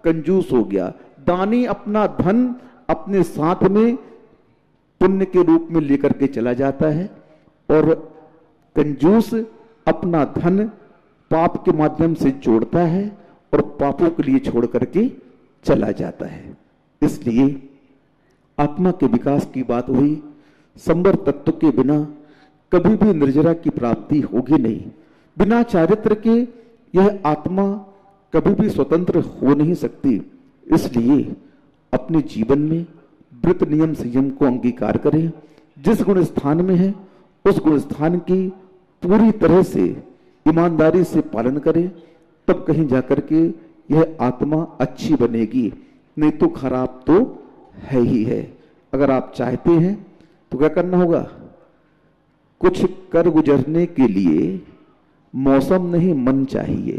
Speaker 1: कंजूस हो गया। दानी अपना धन अपने साथ में पुण्य के रूप में लेकर के चला जाता है, और कंजूस अपना धन पाप के माध्यम से जोड़ता है और पापों के लिए छोड़ करके चला जाता है। इसलिए आत्मा के विकास की बात हुई, संवर तत्व के बिना कभी भी निर्जरा की प्राप्ति होगी नहीं। बिना चारित्र के यह आत्मा कभी भी स्वतंत्र हो नहीं सकती। इसलिए अपने जीवन में व्रत नियम संयम को अंगीकार करें। जिस गुण स्थान में है उस गुण स्थान की पूरी तरह से ईमानदारी से पालन करें, तब कहीं जाकर के यह आत्मा अच्छी बनेगी, नहीं तो खराब तो है ही है। अगर आप चाहते हैं तो क्या करना होगा? कुछ कर गुजरने के लिए मौसम नहीं मन चाहिए।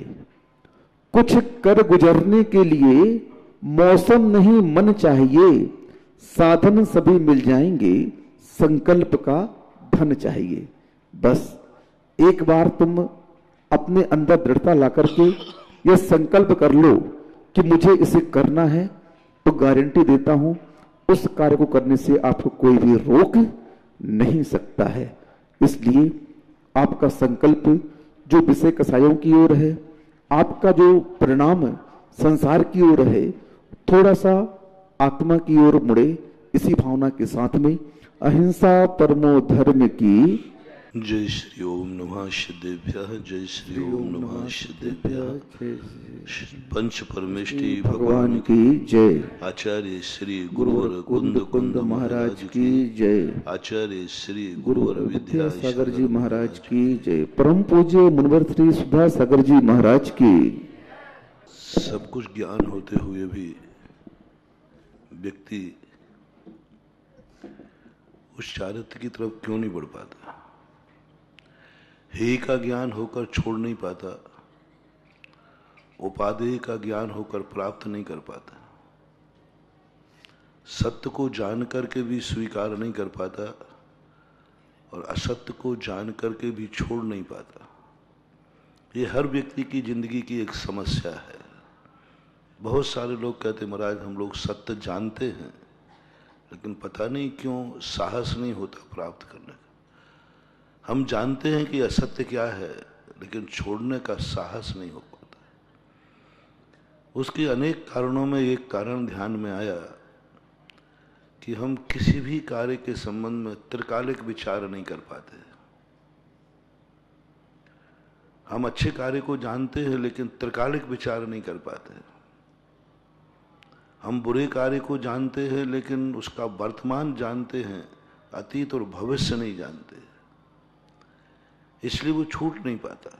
Speaker 1: कुछ कर गुजरने के लिए मौसम नहीं मन चाहिए। साधन सभी मिल जाएंगे, संकल्प का धन चाहिए। बस एक बार तुम अपने अंदर दृढ़ता ला करके यह संकल्प कर लो कि मुझे इसे करना है, तो गारंटी देता हूं उस कार्य को करने से आपको कोई भी रोक नहीं सकता है। इसलिए आपका संकल्प जो विषय कसायों की ओर है, आपका जो परिणाम संसार की ओर है, थोड़ा सा आत्मा की ओर मुड़े। इसी भावना के साथ में अहिंसा परमो धर्म की
Speaker 3: जय श्री ओम नमः सिद्धेभ्यः। जय श्री ओम नमः सिद्धेभ्यः। पंच परमेष्टि
Speaker 1: भगवान की जय।
Speaker 3: आचार्य श्री गुरुवर कुंद कुंद महाराज की
Speaker 1: जय।
Speaker 3: आचार्य श्री
Speaker 1: गुरुवर विद्यासागर जी महाराज की जय। परम पूज्य मुनिवर श्री सुधा सागर जी महाराज की।
Speaker 3: सब कुछ ज्ञान होते हुए भी व्यक्ति उस चारित्र की तरफ क्यों नहीं बढ़ पाता? हे का ज्ञान होकर छोड़ नहीं पाता, उपादेय का ज्ञान होकर प्राप्त नहीं कर पाता, सत्य को जान करके भी स्वीकार नहीं कर पाता और असत्य को जान करके भी छोड़ नहीं पाता। ये हर व्यक्ति की जिंदगी की एक समस्या है। बहुत सारे लोग कहते महाराज हम लोग सत्य जानते हैं, लेकिन पता नहीं क्यों साहस नहीं होता प्राप्त करने का। हम जानते हैं कि असत्य क्या है, लेकिन छोड़ने का साहस नहीं हो पाता। उसके अनेक कारणों में एक कारण ध्यान में आया कि हम किसी भी कार्य के संबंध में त्रिकालिक विचार नहीं कर पाते। हम अच्छे कार्य को जानते हैं लेकिन त्रिकालिक विचार नहीं कर पाते। हम बुरे कार्य को जानते हैं लेकिन उसका वर्तमान जानते हैं, अतीत और भविष्य नहीं जानते, इसलिए वो छूट नहीं पाता।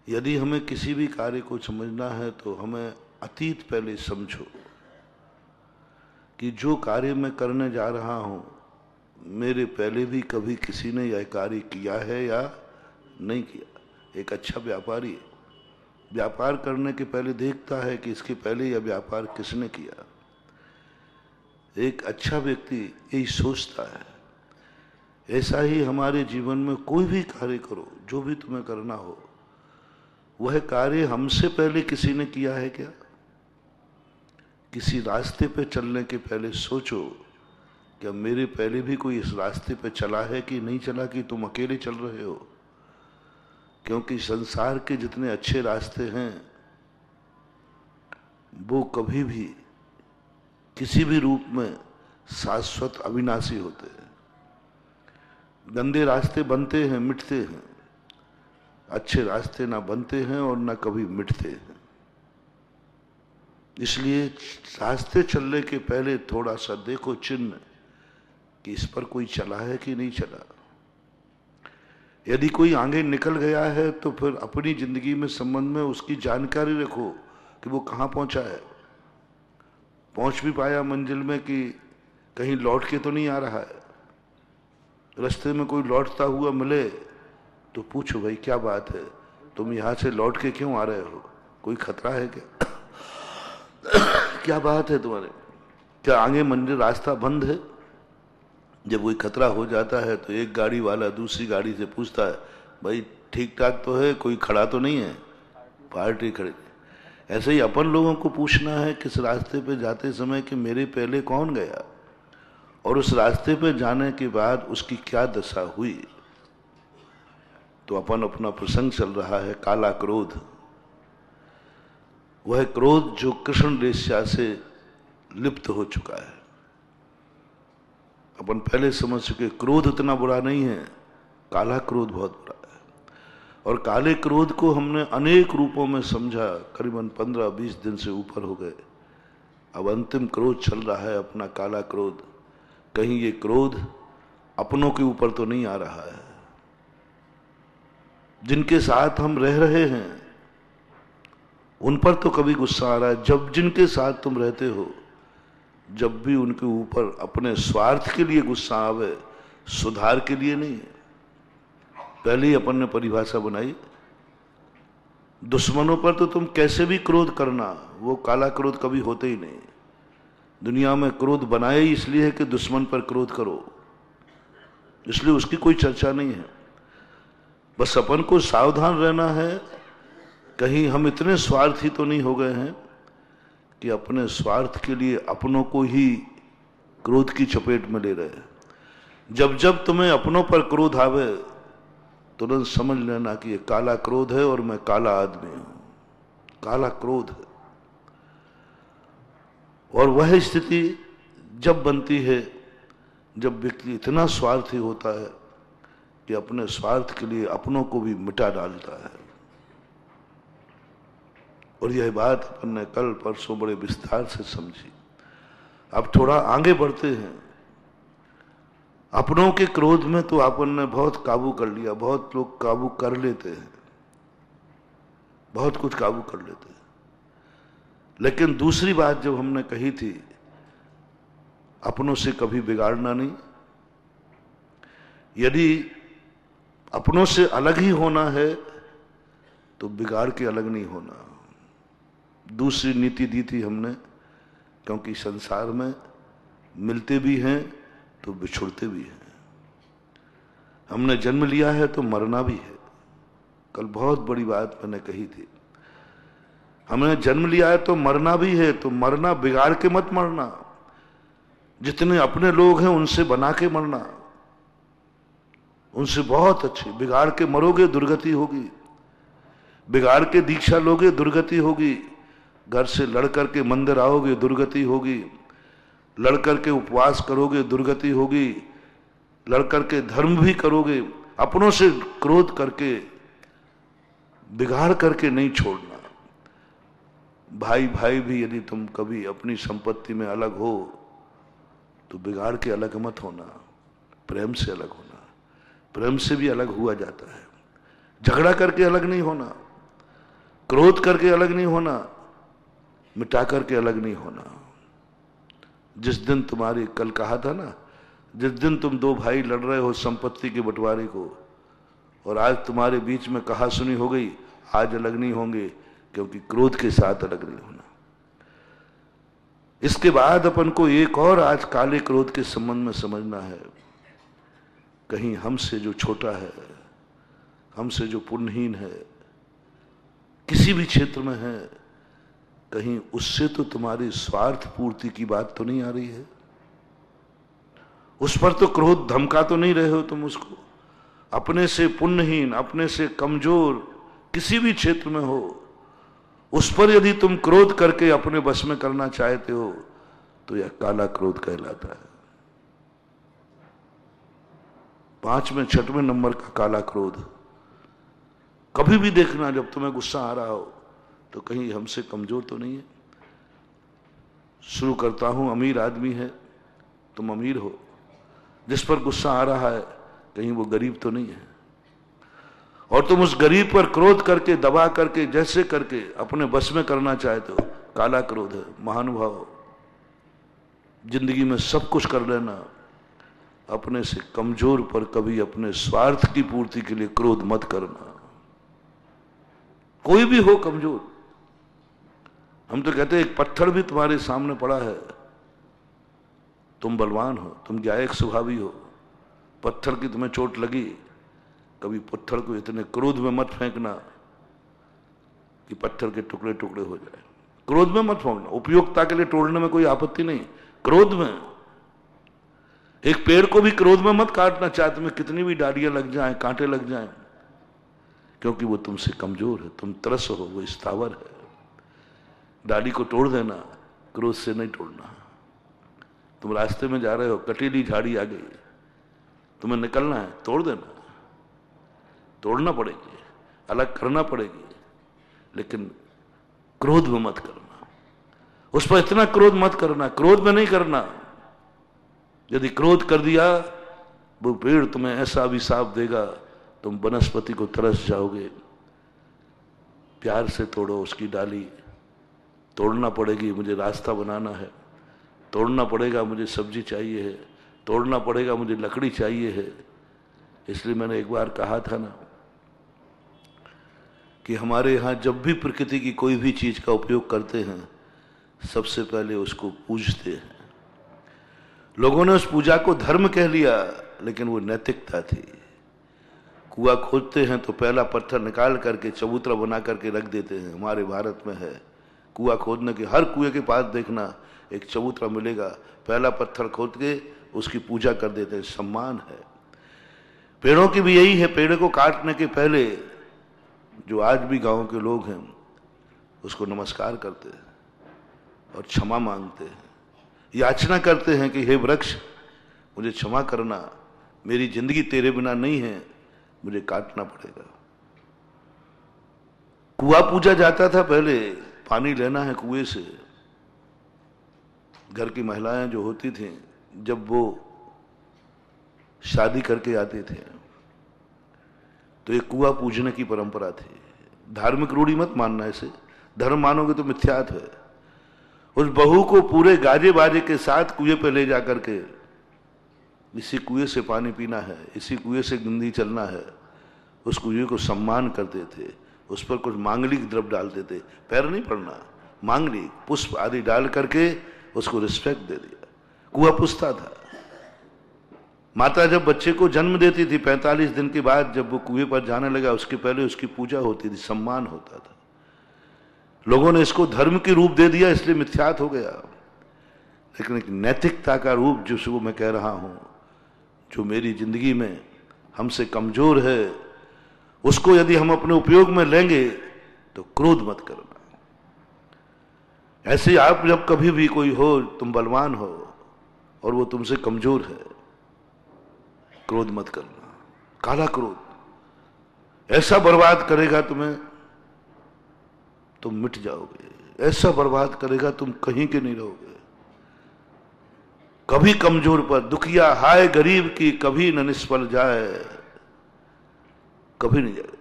Speaker 3: यदि हमें किसी भी कार्य को समझना है तो हमें अतीत पहले समझो कि जो कार्य मैं करने जा रहा हूं मेरे पहले भी कभी किसी ने यह कार्य किया है या नहीं किया। एक अच्छा व्यापारी व्यापार करने के पहले देखता है कि इसके पहले यह व्यापार किसने किया। एक अच्छा व्यक्ति यही सोचता है। ऐसा ही हमारे जीवन में कोई भी कार्य करो, जो भी तुम्हें करना हो, वह कार्य हमसे पहले किसी ने किया है क्या? किसी रास्ते पे चलने के पहले सोचो क्या मेरे पहले भी कोई इस रास्ते पे चला है कि नहीं चला, कि तुम अकेले चल रहे हो? क्योंकि संसार के जितने अच्छे रास्ते हैं वो कभी भी किसी भी रूप में शाश्वत अविनाशी होते हैं। गंदे रास्ते बनते हैं, मिटते हैं। अच्छे रास्ते ना बनते हैं और ना कभी मिटते हैं। इसलिए रास्ते चलने के पहले थोड़ा सा देखो चिन्ह कि इस पर कोई चला है कि नहीं चला। यदि कोई आगे निकल गया है तो फिर अपनी जिंदगी में संबंध में उसकी जानकारी रखो कि वो कहाँ पहुंचा है, पहुंच भी पाया मंजिल में कि कहीं लौट के तो नहीं आ रहा है। रास्ते में कोई लौटता हुआ मिले तो पूछो भाई क्या बात है, तुम यहाँ से लौट के क्यों आ रहे हो, कोई खतरा है क्या? क्या बात है तुम्हारे, क्या आगे मंजिल रास्ता बंद है? जब कोई खतरा हो जाता है तो एक गाड़ी वाला दूसरी गाड़ी से पूछता है भाई ठीक ठाक तो है, कोई खड़ा तो नहीं है, पार्टी खड़ी। ऐसे ही अपन लोगों को पूछना है किस रास्ते पे जाते समय कि मेरे पहले कौन गया और उस रास्ते पे जाने के बाद उसकी क्या दशा हुई। तो अपन अपना प्रसंग चल रहा है काला क्रोध। वह क्रोध जो कृष्ण वेश्या से लिप्त हो चुका है। अपन पहले समझ चुके क्रोध इतना बुरा नहीं है, काला क्रोध बहुत बुरा है। और काले क्रोध को हमने अनेक रूपों में समझा, करीबन 15-20 दिन से ऊपर हो गए। अब अंतिम क्रोध चल रहा है अपना काला क्रोध। कहीं ये क्रोध अपनों के ऊपर तो नहीं आ रहा है। जिनके साथ हम रह रहे हैं उन पर तो कभी गुस्सा आ रहा है। जब जिनके साथ तुम रहते हो, जब भी उनके ऊपर अपने स्वार्थ के लिए गुस्सा आवे, सुधार के लिए नहीं। पहले ही अपन ने परिभाषा बनाई, दुश्मनों पर तो तुम कैसे भी क्रोध करना, वो काला क्रोध कभी होते ही नहीं। दुनिया में क्रोध बनाए ही इसलिए है कि दुश्मन पर क्रोध करो, इसलिए उसकी कोई चर्चा नहीं है। बस अपन को सावधान रहना है, कहीं हम इतने स्वार्थी तो नहीं हो गए हैं कि अपने स्वार्थ के लिए अपनों को ही क्रोध की चपेट में ले रहे। जब जब तुम्हें अपनों पर क्रोध आवे तुरंत समझ लेना कि ये काला क्रोध है और मैं काला आदमी हूं। काला क्रोध है। और वह स्थिति जब बनती है जब व्यक्ति इतना स्वार्थी होता है कि अपने स्वार्थ के लिए अपनों को भी मिटा डालता है। और यह बात अपन ने कल परसों बड़े विस्तार से समझी। अब थोड़ा आगे बढ़ते हैं। अपनों के क्रोध में तो अपन ने बहुत काबू कर लिया, बहुत लोग काबू कर लेते हैं, बहुत कुछ काबू कर लेते हैं। लेकिन दूसरी बात जब हमने कही थी, अपनों से कभी बिगाड़ना नहीं। यदि अपनों से अलग ही होना है तो बिगाड़ के अलग नहीं होना। दूसरी नीति दी थी हमने, क्योंकि संसार में मिलते भी हैं तो बिछुड़ते भी हैं। हमने जन्म लिया है तो मरना भी है। कल बहुत बड़ी बात मैंने कही थी, हमने जन्म लिया है तो मरना भी है। तो मरना बिगाड़ के मत मरना, जितने अपने लोग हैं उनसे बना के मरना, उनसे बहुत अच्छे। बिगाड़ के मरोगे दुर्गति होगी, बिगाड़ के दीक्षा लोगे दुर्गति होगी, घर से लड़ करके मंदिर आओगे दुर्गति होगी, लड़ करके उपवास करोगे दुर्गति होगी, लड़ करके धर्म भी करोगे। अपनों से क्रोध करके बिगाड़ करके नहीं छोड़ना। भाई भाई भी यदि तुम कभी अपनी संपत्ति में अलग हो तो बिगाड़ के अलग मत होना, प्रेम से अलग होना। प्रेम से भी अलग हुआ जाता है। झगड़ा करके अलग नहीं होना, क्रोध करके अलग नहीं होना, मिटा करके अलग नहीं होना। जिस दिन तुम्हारी, कल कहा था ना, जिस दिन तुम दो भाई लड़ रहे हो संपत्ति के बंटवारे को और आज तुम्हारे बीच में कहा सुनी हो गई, आज अलग नहीं होंगे, क्योंकि क्रोध के साथ अलग नहीं होना। इसके बाद अपन को एक और आज काले क्रोध के संबंध में समझना है। कहीं हमसे जो छोटा है, हमसे जो पुण्यहीन है, किसी भी क्षेत्र में है, कहीं उससे तो तुम्हारी स्वार्थ पूर्ति की बात तो नहीं आ रही है? उस पर तो क्रोध धमका तो नहीं रहे हो तुम उसको? अपने से पुण्यहीन, अपने से कमजोर किसी भी क्षेत्र में हो, उस पर यदि तुम क्रोध करके अपने बस में करना चाहते हो तो यह काला क्रोध कहलाता है। 5वें 6वें नंबर का काला क्रोध। कभी भी देखना जब तुम्हें गुस्सा आ रहा हो तो कहीं हमसे कमजोर तो नहीं है। शुरू करता हूं, अमीर आदमी है, तुम अमीर हो, जिस पर गुस्सा आ रहा है कहीं वो गरीब तो नहीं है, और तुम उस गरीब पर क्रोध करके, दबा करके, जैसे करके अपने बस में करना चाहते हो, काला क्रोध है। महानुभाव, जिंदगी में सब कुछ कर लेना, अपने से कमजोर पर कभी अपने स्वार्थ की पूर्ति के लिए क्रोध मत करना। कोई भी हो कमजोर, हम तो कहते हैं एक पत्थर भी तुम्हारे सामने पड़ा है, तुम बलवान हो, तुम जायक स्वभावी हो, पत्थर की तुम्हें चोट लगी, कभी पत्थर को इतने क्रोध में मत फेंकना कि पत्थर के टुकड़े टुकड़े हो जाए। क्रोध में मत फेंकना। उपयोगिता के लिए तोड़ने में कोई आपत्ति नहीं, क्रोध में। एक पेड़ को भी क्रोध में मत काटना, चाहे तुम्हें कितनी भी डालियां लग जाएं, कांटे लग जाएं, क्योंकि वो तुमसे कमजोर है, तुम तरस हो, वो स्थावर है। डाली को तोड़ देना, क्रोध से नहीं तोड़ना। तुम रास्ते में जा रहे हो, कटीली झाड़ी आ गई, तुम्हें निकलना है, तोड़ देना। तोड़ना पड़ेगी, अलग करना पड़ेगी, लेकिन क्रोध में मत करना। उस पर इतना क्रोध मत करना, क्रोध में नहीं करना। यदि क्रोध कर दिया, वो पेड़ तुम्हें ऐसा अभिशाप देगा, तुम वनस्पति को तरस जाओगे। प्यार से तोड़ो उसकी डाली। तोड़ना पड़ेगी, मुझे रास्ता बनाना है, तोड़ना पड़ेगा, मुझे सब्जी चाहिए है, तोड़ना पड़ेगा, मुझे लकड़ी चाहिए है। इसलिए मैंने एक बार कहा था ना कि हमारे यहाँ जब भी प्रकृति की कोई भी चीज का उपयोग करते हैं, सबसे पहले उसको पूजते हैं। लोगों ने उस पूजा को धर्म कह लिया, लेकिन वो नैतिकता थी। कुआं खोदते हैं तो पहला पत्थर निकाल करके चबूतरा बना करके रख देते हैं। हमारे भारत में है, कुआं खोदने के, हर कुएं के पास देखना एक चबूतरा मिलेगा, पहला पत्थर खोद के उसकी पूजा कर देते हैं, सम्मान है। पेड़ों की भी यही है, पेड़ को काटने के पहले जो आज भी गांव के लोग हैं उसको नमस्कार करते हैं और क्षमा मांगते हैं, याचना करते हैं कि हे वृक्ष, मुझे क्षमा करना, मेरी जिंदगी तेरे बिना नहीं है, मुझे काटना पड़ेगा। कुआं पूजा जाता था पहले, पानी लेना है कुएं से। घर की महिलाएं जो होती थीं, जब वो शादी करके आते थे तो एक कुआं पूजने की परंपरा थी। धार्मिक रूढ़ी मत मानना इसे, धर्म मानोगे तो मिथ्यात्व है। उस बहू को पूरे गाजे बाजे के साथ कुएं पे ले जा करके, इसी कुएं से पानी पीना है, इसी कुएं से गिंदी चलना है, उस कुएं को सम्मान करते थे, उस पर कुछ मांगलिक द्रव्य डालते थे, पैर नहीं पड़ना, मांगलिक पुष्प आदि डाल करके उसको रिस्पेक्ट दे दिया। कुआं पुछता था। माता जब बच्चे को जन्म देती थी, 45 दिन के बाद जब वो कुएं पर जाने लगा, उसके पहले उसकी पूजा होती थी, सम्मान होता था। लोगों ने इसको धर्म के रूप दे दिया, इसलिए मिथ्यात हो गया। लेकिन एक नैतिकता का रूप जिसको मैं कह रहा हूं, जो मेरी जिंदगी में हमसे कमजोर है, उसको यदि हम अपने उपयोग में लेंगे तो क्रोध मत करना। ऐसे आप जब कभी भी कोई हो, तुम बलवान हो और वो तुमसे कमजोर है, क्रोध मत करना। काला क्रोध ऐसा बर्बाद करेगा तुम्हें, तुम मिट जाओगे, ऐसा बर्बाद करेगा तुम कहीं के नहीं रहोगे। कभी कमजोर पर दुखिया हाय गरीब की कभी न निष्फल जाए, कभी नहीं जाए।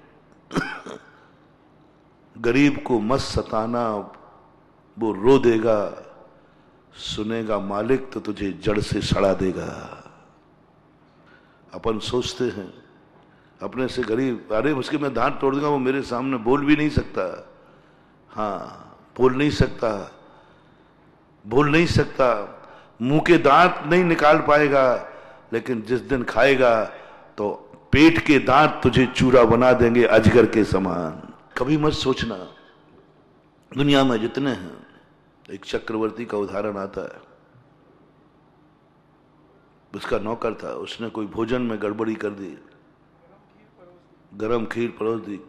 Speaker 3: गरीब को मत सताना, वो रो देगा, सुनेगा मालिक तो तुझे जड़ से सड़ा देगा। अपन सोचते हैं अपने से गरीब, अरे उसके मैं दांत तोड़ दूंगा, वो मेरे सामने बोल भी नहीं सकता। हाँ, बोल नहीं सकता, बोल नहीं सकता, मुंह के दांत नहीं निकाल पाएगा, लेकिन जिस दिन खाएगा तो पेट के दांत तुझे चूरा बना देंगे अजगर के समान। कभी मत सोचना, दुनिया में जितने हैं, एक चक्रवर्ती का उदाहरण आता है। उसका नौकर था, उसने कोई भोजन में गड़बड़ी कर दी, गरम खीर परोस दी।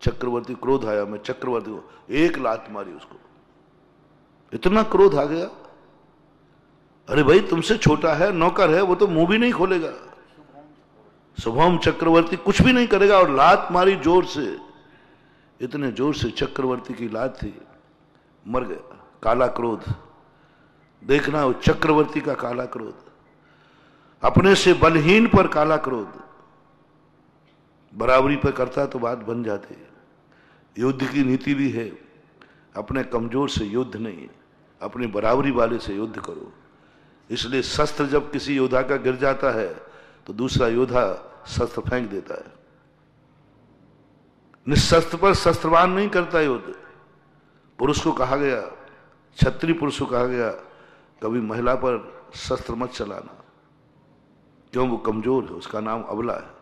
Speaker 3: चक्रवर्ती क्रोध आया, मैं चक्रवर्ती को एक लात मारी उसको, इतना क्रोध आ गया। अरे भाई तुमसे छोटा है, नौकर है, वो तो मुंह भी नहीं खोलेगा। शुभम चक्रवर्ती कुछ भी नहीं करेगा और लात मारी जोर से, इतने जोर से चक्रवर्ती की लात थी, मर गया। काला क्रोध, देखना वो चक्रवर्ती का काला क्रोध, अपने से बलहीन पर काला क्रोध। बराबरी पर करता तो बात बन जाती। युद्ध की नीति भी है, अपने कमजोर से युद्ध नहीं, अपनी बराबरी वाले से युद्ध करो। इसलिए शस्त्र जब किसी योद्धा का गिर जाता है तो दूसरा योद्धा शस्त्र फेंक देता है। निशस्त्र पर शस्त्रवान नहीं करता युद्ध। पुरुष को कहा गया, क्षत्रिय पुरुष को कहा गया, कभी महिला पर शस्त्र मत चलाना, क्यों? वो कमजोर है, उसका नाम अबला है।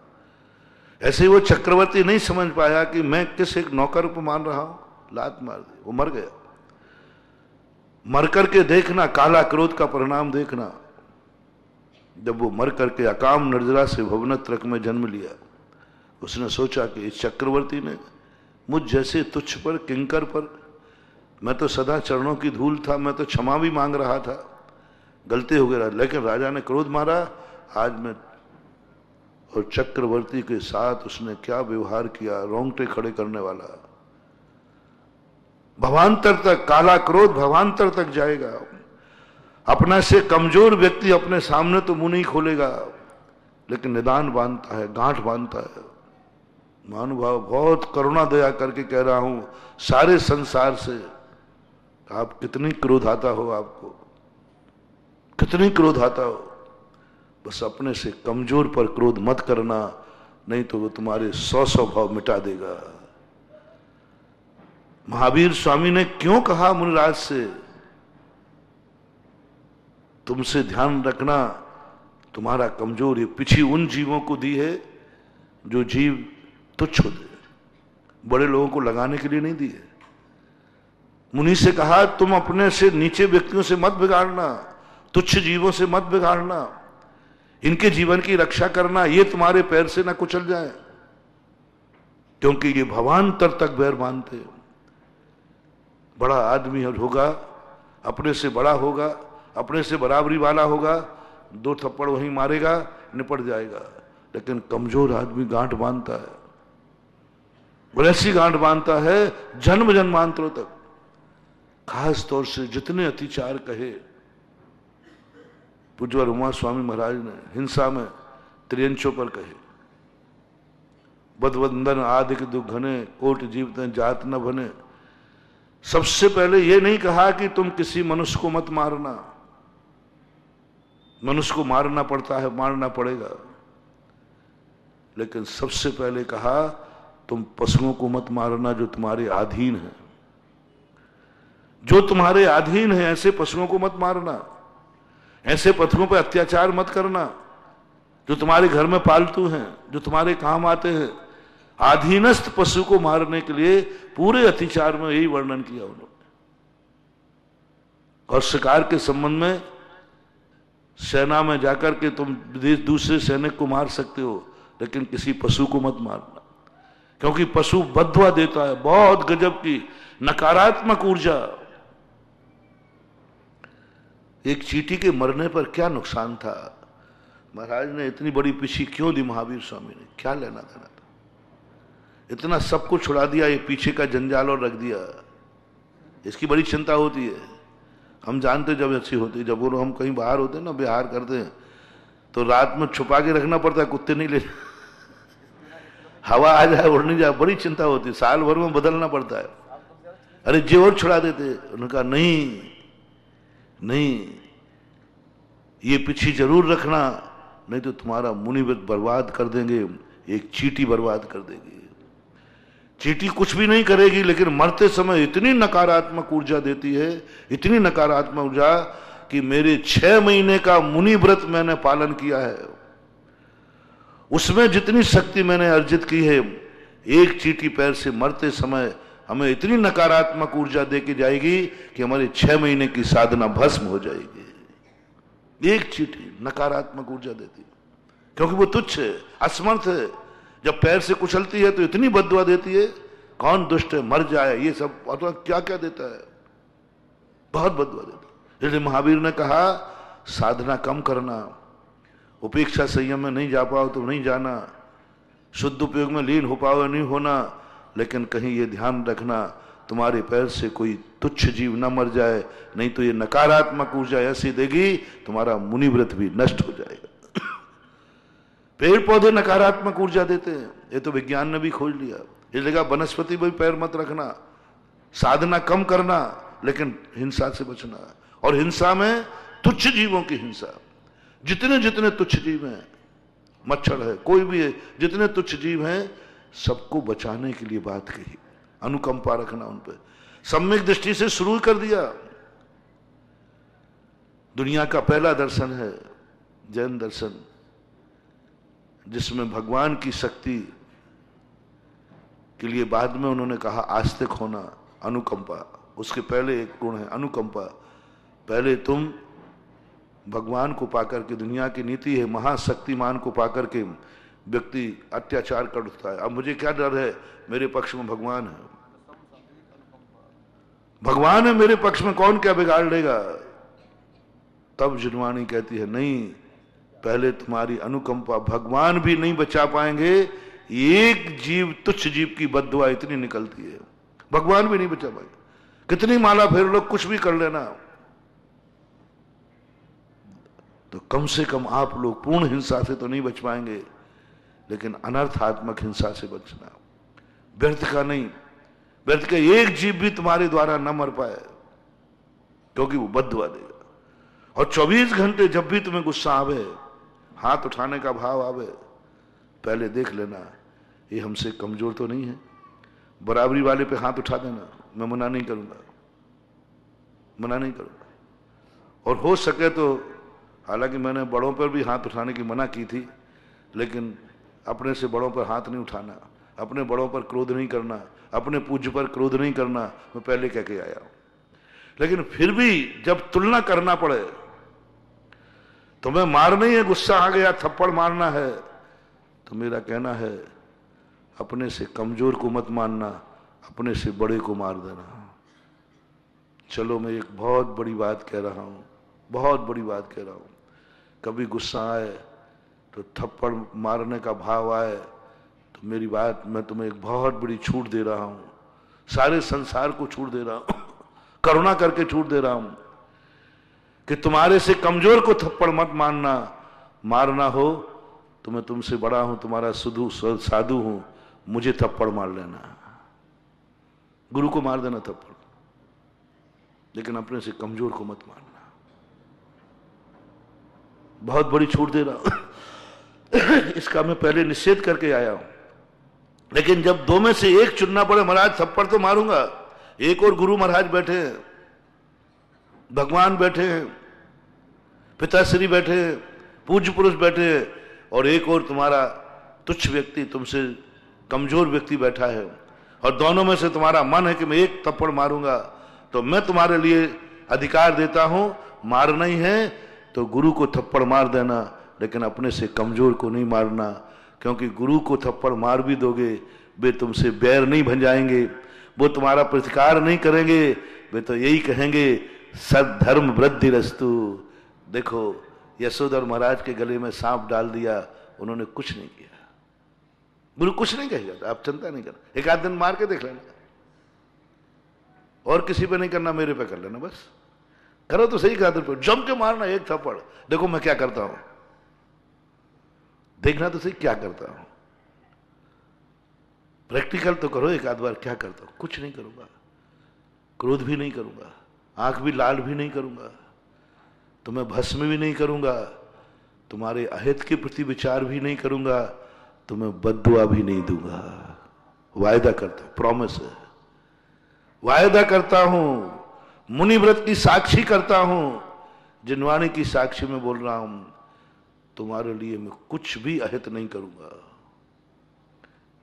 Speaker 3: ऐसे ही वो चक्रवर्ती नहीं समझ पाया कि मैं किस एक नौकर को मान रहा हूं, लात मार दी, वो मर गया। मर करके देखना, काला क्रोध का परिणाम देखना। जब वो मर करके अकाम निर्जरा से भवनत्रक में जन्म लिया, उसने सोचा कि इस चक्रवर्ती ने मुझ जैसे तुच्छ पर, किंकर पर, मैं तो सदा चरणों की धूल था, मैं तो क्षमा भी मांग रहा था, गलती हो गई, लेकिन राजा ने क्रोध मारा। आज मैं, और चक्रवर्ती के साथ उसने क्या व्यवहार किया, रोंगटे खड़े करने वाला। भवांतर तक काला क्रोध भवांतर तक जाएगा। अपना से कमजोर व्यक्ति अपने सामने तो मुंह नहीं खोलेगा, लेकिन निदान बांधता है, गांठ बांधता है। महानुभाव, बहुत करुणा दया करके कह रहा हूं सारे संसार से, आप कितनी क्रोध आता हो, आपको कितनी क्रोध आता हो, बस अपने से कमजोर पर क्रोध मत करना, नहीं तो वो तुम्हारे 100 भाव मिटा देगा। महावीर स्वामी ने क्यों कहा मुनिराज से, तुमसे ध्यान रखना, तुम्हारा कमजोर, ये पीछे उन जीवों को दी है जो जीव तुच्छ होते, बड़े लोगों को लगाने के लिए नहीं दी है। मुनि से कहा तुम अपने से नीचे व्यक्तियों से मत बिगाड़ना, तुच्छ जीवों से मत बिगाड़ना, इनके जीवन की रक्षा करना, ये तुम्हारे पैर से ना कुचल जाए, क्योंकि ये भवांतर तक बैर मानते। बड़ा आदमी होगा, अपने से बड़ा होगा, अपने से बराबरी वाला होगा, 2 थप्पड़ वहीं मारेगा, निपट जाएगा। लेकिन कमजोर आदमी गांठ बांधता है, और ऐसी गांठ बांधता है जन्म जन्मांतरों तक। खास तौर से जितने अतिचार कहे, पूज्य उमा स्वामी महाराज ने हिंसा में त्रियंचों पर कहे, बदवंदन आदिक दुख घने, कोट जीवित जात न बने। सबसे पहले यह नहीं कहा कि तुम किसी मनुष्य को मत मारना, मनुष्य को मारना पड़ता है, मारना पड़ेगा, लेकिन सबसे पहले कहा तुम पशुओं को मत मारना जो तुम्हारे अधीन है, जो तुम्हारे अधीन है, ऐसे पशुओं को मत मारना, ऐसे पशुओं पर अत्याचार मत करना जो तुम्हारे घर में पालतू हैं, जो तुम्हारे काम आते हैं। अधीनस्थ पशु को मारने के लिए पूरे अतिचार में यही वर्णन किया उन्होंने। और शिकार के संबंध में सेना में जाकर के तुम दूसरे सैनिक को मार सकते हो, लेकिन किसी पशु को मत मारना, क्योंकि पशु बद्दुआ देता है, बहुत गजब की नकारात्मक ऊर्जा। एक चींटी के मरने पर क्या नुकसान था, महाराज ने इतनी बड़ी पीछी क्यों दी, महावीर स्वामी ने क्या लेना देना था, इतना सब कुछ छुड़ा दिया, ये पीछे का जंजाल और रख दिया। इसकी बड़ी चिंता होती है। हम जानते जब अच्छी होती है, जब वो हम कहीं बाहर होते हैं ना, बिहार करते हैं, तो रात में छुपा के रखना पड़ता है, कुत्ते नहीं ले हवा आ जाए उड़ नहीं जाए, बड़ी चिंता होती है, साल भर में बदलना पड़ता है। अरे जेवर छुड़ा देते, उन्होंने कहा नहीं नहीं, ये पीछे जरूर रखना, नहीं तो तुम्हारा मुनिव्रत बर्बाद कर देंगे, एक चींटी बर्बाद कर देगी। चींटी कुछ भी नहीं करेगी, लेकिन मरते समय इतनी नकारात्मक ऊर्जा देती है, इतनी नकारात्मक ऊर्जा कि मेरे 6 महीने का मुनिव्रत मैंने पालन किया है, उसमें जितनी शक्ति मैंने अर्जित की है, एक चींटी पैर से मरते समय हमें इतनी नकारात्मक ऊर्जा देके जाएगी कि हमारी 6 महीने की साधना भस्म हो जाएगी। एक चींटी नकारात्मक ऊर्जा देती, क्योंकि वो तुच्छ है, असमर्थ है। जब पैर से कुचलती है तो इतनी बद्दुआ देती है, कौन दुष्ट है, मर जाए, ये सब क्या क्या देता है, बहुत बद्दुआ देता है। इसलिए महावीर ने कहा साधना कम करना, उपेक्षा संयम में नहीं जा पाओ तो नहीं जाना, शुद्ध उपयोग में लीन हो पाओ नहीं होना, लेकिन कहीं ये ध्यान रखना तुम्हारे पैर से कोई तुच्छ जीव न मर जाए, नहीं तो ये नकारात्मक ऊर्जा ऐसी देगी तुम्हारा मुनिव्रत भी नष्ट हो जाएगा। पेड़ पौधे नकारात्मक ऊर्जा देते हैं, ये तो विज्ञान ने भी खोज लिया। इसलिए वनस्पति में भी पैर मत रखना, साधना कम करना, लेकिन हिंसा से बचना। और हिंसा में तुच्छ जीवों की हिंसा, जितने जितने तुच्छ जीव हैं, मच्छर है, कोई भी है, जितने तुच्छ जीव हैं, सबको बचाने के लिए बात कही, अनुकंपा रखना उन पर। सम्यक दृष्टि से शुरू कर दिया। दुनिया का पहला दर्शन है जैन दर्शन, जिसमें भगवान की शक्ति के लिए बाद में उन्होंने कहा आस्तिक होना, अनुकंपा। उसके पहले एक गुण है अनुकंपा। पहले तुम भगवान को पाकर के, दुनिया की नीति है महाशक्तिमान को पाकर के व्यक्ति अत्याचार कर उठता है। अब मुझे क्या डर है, मेरे पक्ष में भगवान है, भगवान है मेरे पक्ष में, कौन क्या बिगाड़ लेगा। तब जिनवाणी कहती है नहीं, पहले तुम्हारी अनुकंपा, भगवान भी नहीं बचा पाएंगे, एक जीव तुच्छ जीव की बद्दुआ इतनी निकलती है, भगवान भी नहीं बचा पाएंगे। कितनी माला फेर लो, कुछ भी कर लेना, तो कम से कम आप लोग पूर्ण हिंसा से तो नहीं बच पाएंगे, लेकिन अनर्थात्मक हिंसा से बचना, व्यर्थ का नहीं। व्यर्थ का एक जीव भी तुम्हारे द्वारा न मर पाए, क्योंकि वो बद्दुआ देगा। और 24 घंटे जब भी तुम्हें गुस्सा आवे, हाथ उठाने का भाव आवे, पहले देख लेना ये हमसे कमजोर तो नहीं है। बराबरी वाले पे हाथ उठा देना, मैं मना नहीं करूंगा, मना नहीं करूंगा। और हो सके तो, हालांकि मैंने बड़ों पर भी हाथ उठाने की मना की थी, लेकिन अपने से बड़ों पर हाथ नहीं उठाना, अपने बड़ों पर क्रोध नहीं करना, अपने पूज्य पर क्रोध नहीं करना, मैं पहले कह के आया हूं। लेकिन फिर भी जब तुलना करना पड़े, तुम्हें मारना ही है, गुस्सा आ गया, थप्पड़ मारना है, तो मेरा कहना है अपने से कमजोर को मत मारना, अपने से बड़े को मार देना। चलो मैं एक बहुत बड़ी बात कह रहा हूं, बहुत बड़ी बात कह रहा हूं। कभी गुस्सा आए तो थप्पड़ मारने का भाव आए तो मेरी बात, मैं तुम्हें एक बहुत बड़ी छूट दे रहा हूं, सारे संसार को छूट दे रहा हूं, करुणा करके छूट दे रहा हूं कि तुम्हारे से कमजोर को थप्पड़ मत मारना, मारना हो तो मैं तुमसे बड़ा हूं, तुम्हारा साधु हूं, मुझे थप्पड़ मार लेना, गुरु को मार देना थप्पड़, लेकिन अपने से कमजोर को मत मारना। बहुत बड़ी छूट दे रहा हूं। इसका मैं पहले निषेध करके आया हूं, लेकिन जब दो में से एक चुनना पड़े, महाराज थप्पड़ तो मारूंगा, एक और गुरु महाराज बैठे हैं, भगवान बैठे हैं, पिताश्री बैठे हैं, पूज्य पुरुष बैठे हैं, और एक और तुम्हारा तुच्छ व्यक्ति, तुमसे कमजोर व्यक्ति बैठा है, और दोनों में से तुम्हारा मन है कि मैं एक थप्पड़ मारूंगा, तो मैं तुम्हारे लिए अधिकार देता हूं, मारना ही है तो गुरु को थप्पड़ मार देना, लेकिन अपने से कमजोर को नहीं मारना, क्योंकि गुरु को थप्पड़ मार भी दोगे, वे तुमसे बैर नहीं भंजाएंगे, वो तुम्हारा प्रतिकार नहीं करेंगे, वे तो यही कहेंगे सद्धर्म वृद्धि रस्तु। देखो यशोधर महाराज के गले में सांप डाल दिया, उन्होंने कुछ नहीं किया, गुरु कुछ नहीं कहेगा, आप चिंता नहीं करना, एक आध दिन मार के देख लेना, और किसी पे नहीं करना, मेरे पे कर लेना बस। करो तो सही खातिर पे, जम के मारना एक थप्पड़, देखो मैं क्या करता हूं, देखना तो सही क्या करता हूं। प्रैक्टिकल तो करो एक आध बार, क्या करता हूं, कुछ नहीं करूंगा, क्रोध भी नहीं करूंगा, आंख भी लाल भी नहीं करूंगा, तुम्हें भस्म भी नहीं करूंगा, तुम्हारे अहित के प्रति विचार भी नहीं करूंगा, तुम्हें बद्दुआ भी नहीं दूंगा। वायदा करता हूं, प्रॉमिस है, वायदा करता हूं, मुनिव्रत की साक्षी करता हूं, जिनवाणी की साक्षी में बोल रहा हूं, तुम्हारे लिए मैं कुछ भी अहित नहीं करूंगा,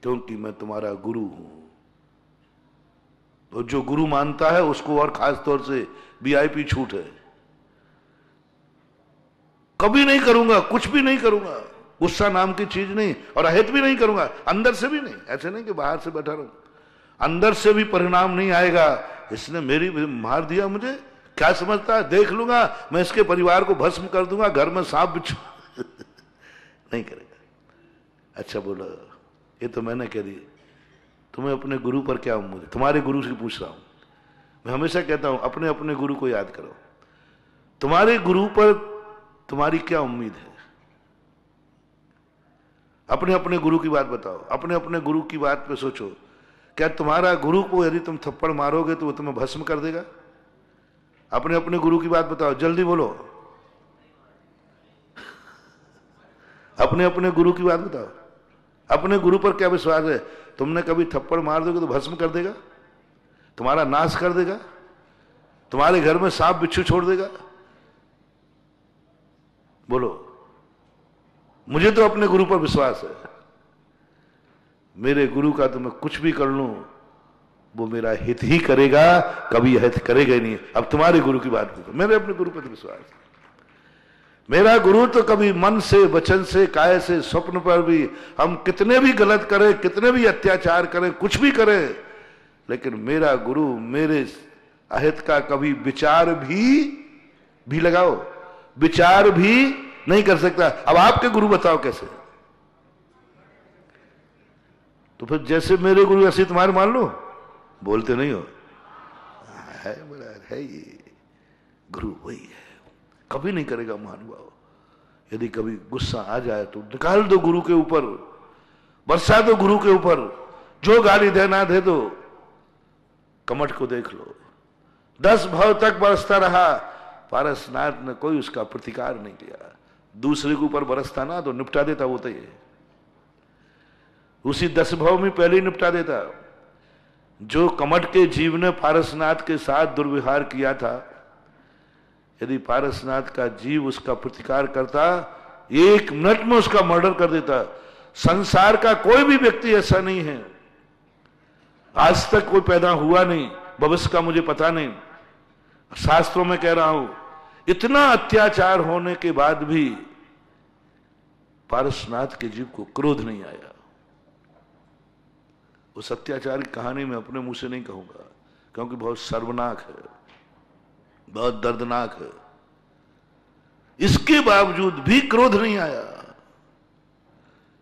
Speaker 3: क्योंकि मैं तुम्हारा गुरु हूं। और जो गुरु मानता है उसको और खास तौर से वीआईपी छूट है। कभी नहीं करूंगा, कुछ भी नहीं करूंगा, गुस्सा नाम की चीज नहीं, और अहित भी नहीं करूंगा, अंदर से भी नहीं। ऐसे नहीं कि बाहर से बैठा रहूं, अंदर से भी परिणाम नहीं आएगा। इसने मेरी मार दिया, मुझे क्या समझता है, देख लूंगा मैं, इसके परिवार को भस्म कर दूंगा, घर में सांप बिच्छू नहीं करेगा। अच्छा बोलो, ये तो मैंने कह दी, तुम्हें अपने गुरु पर क्या उम्मीद है? तुम्हारे गुरु से पूछ रहा हूं। मैं हमेशा कहता हूं अपने अपने गुरु को याद करो। तुम्हारे गुरु पर तुम्हारी क्या उम्मीद है? अपने अपने गुरु की बात बताओ, अपने अपने गुरु की बात पे सोचो। क्या तुम्हारा गुरु को यदि तुम थप्पड़ मारोगे तो वो तुम्हें भस्म कर देगा? अपने अपने गुरु की बात बताओ, जल्दी बोलो। अपने अपने गुरु की बात बताओ। अपने गुरु पर क्या विश्वास है? तुमने कभी थप्पड़ मार दोगे तो भस्म कर देगा, तुम्हारा नाश कर देगा, तुम्हारे घर में सांप बिच्छू छोड़ देगा? बोलो। मुझे तो अपने गुरु पर विश्वास है। मेरे गुरु का तो मैं कुछ भी कर लूं वो मेरा हित ही करेगा, कभी हित करेगा ही नहीं। अब तुम्हारे गुरु की बात करो। मेरे अपने गुरु पर तो विश्वास है। मेरा गुरु तो कभी मन से, वचन से, काय से, स्वप्न पर भी हम कितने भी गलत करें, कितने भी अत्याचार करें, कुछ भी करें, लेकिन मेरा गुरु मेरे अहित का कभी विचार भी लगाओ, विचार भी नहीं कर सकता। अब आपके गुरु बताओ कैसे? तो फिर जैसे मेरे गुरु ऐसे तुम्हारे मान लो, बोलते नहीं हो। है बड़ा है, ये गुरु वही है, कभी नहीं करेगा महानुभाव। यदि कभी गुस्सा आ जाए तो निकाल दो गुरु के ऊपर, बरसा दो गुरु के ऊपर, जो गाली देना दे दो। कमठ को देख लो, 10 भाव तक बरसता रहा, पारसनाथ ने कोई उसका प्रतिकार नहीं किया। दूसरे के ऊपर बरसता ना तो निपटा देता वो, तो ये उसी 10 भाव में पहले ही निपटा देता। जो कमठ के जीव ने पारसनाथ के साथ दुर्व्यवहार किया था, यदि पारसनाथ का जीव उसका प्रतिकार करता, 1 मिनट में उसका मर्डर कर देता। संसार का कोई भी व्यक्ति ऐसा नहीं है, आज तक कोई पैदा हुआ नहीं, भविष्य का मुझे पता नहीं, शास्त्रों में कह रहा हूं, इतना अत्याचार होने के बाद भी पारसनाथ के जीव को क्रोध नहीं आया। उस अत्याचार की कहानी मैं अपने मुंह से नहीं कहूंगा, क्योंकि बहुत शर्मनाक है, बहुत दर्दनाक है। इसके बावजूद भी क्रोध नहीं आया,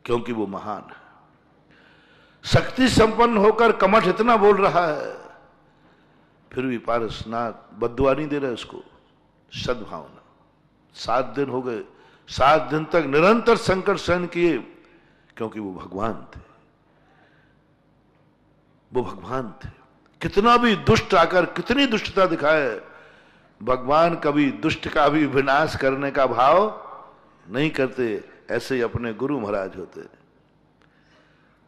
Speaker 3: क्योंकि वो महान है। शक्ति संपन्न होकर कमठ इतना बोल रहा है, फिर भी पारसनाथ बद्दुआ नहीं दे रहे उसको, सद्भावना। 7 दिन हो गए, 7 दिन तक निरंतर संकट सहन किए, क्योंकि वो भगवान थे। वो भगवान थे। कितना भी दुष्ट आकर कितनी दुष्टता दिखाए, भगवान कभी दुष्ट का भी विनाश करने का भाव नहीं करते। ऐसे ही अपने गुरु महाराज होते।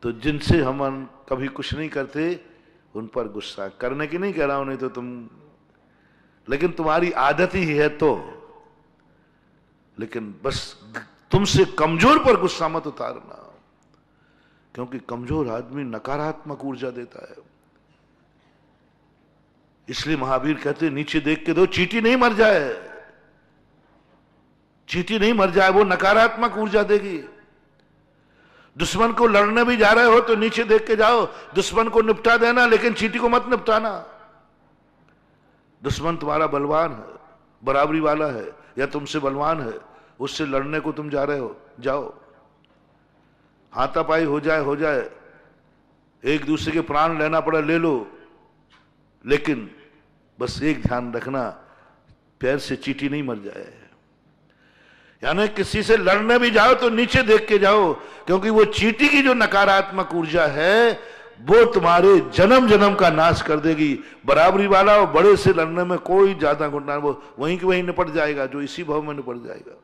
Speaker 3: तो जिनसे हम कभी कुछ नहीं करते, उन पर गुस्सा करने की नहीं कह रहा हूं, नहीं तो तुम, लेकिन तुम्हारी आदत ही है तो। लेकिन बस तुमसे कमजोर पर गुस्सा मत उतारना, क्योंकि कमजोर आदमी नकारात्मक ऊर्जा देता है। इसलिए महावीर कहते नीचे देख के दो, चींटी नहीं मर जाए, चींटी नहीं मर जाए, वो नकारात्मक ऊर्जा देगी। दुश्मन को लड़ने भी जा रहे हो तो नीचे देख के जाओ, दुश्मन को निपटा देना, लेकिन चींटी को मत निपटाना। दुश्मन तुम्हारा बलवान है, बराबरी वाला है, या तुमसे बलवान है, उससे लड़ने को तुम जा रहे हो, जाओ, हाथापाई हो जाए, एक दूसरे के प्राण लेना पड़ा ले लो, लेकिन बस एक ध्यान रखना, पैर से चींटी नहीं मर जाए। यानी किसी से लड़ने भी जाओ तो नीचे देख के जाओ, क्योंकि वो चींटी की जो नकारात्मक ऊर्जा है वो तुम्हारे जन्म जन्म का नाश कर देगी। बराबरी वाला और बड़े से लड़ने में कोई ज्यादा गुंडा, वो वहीं के वहीं निपट जाएगा जो इसी भाव में निपट जाएगा।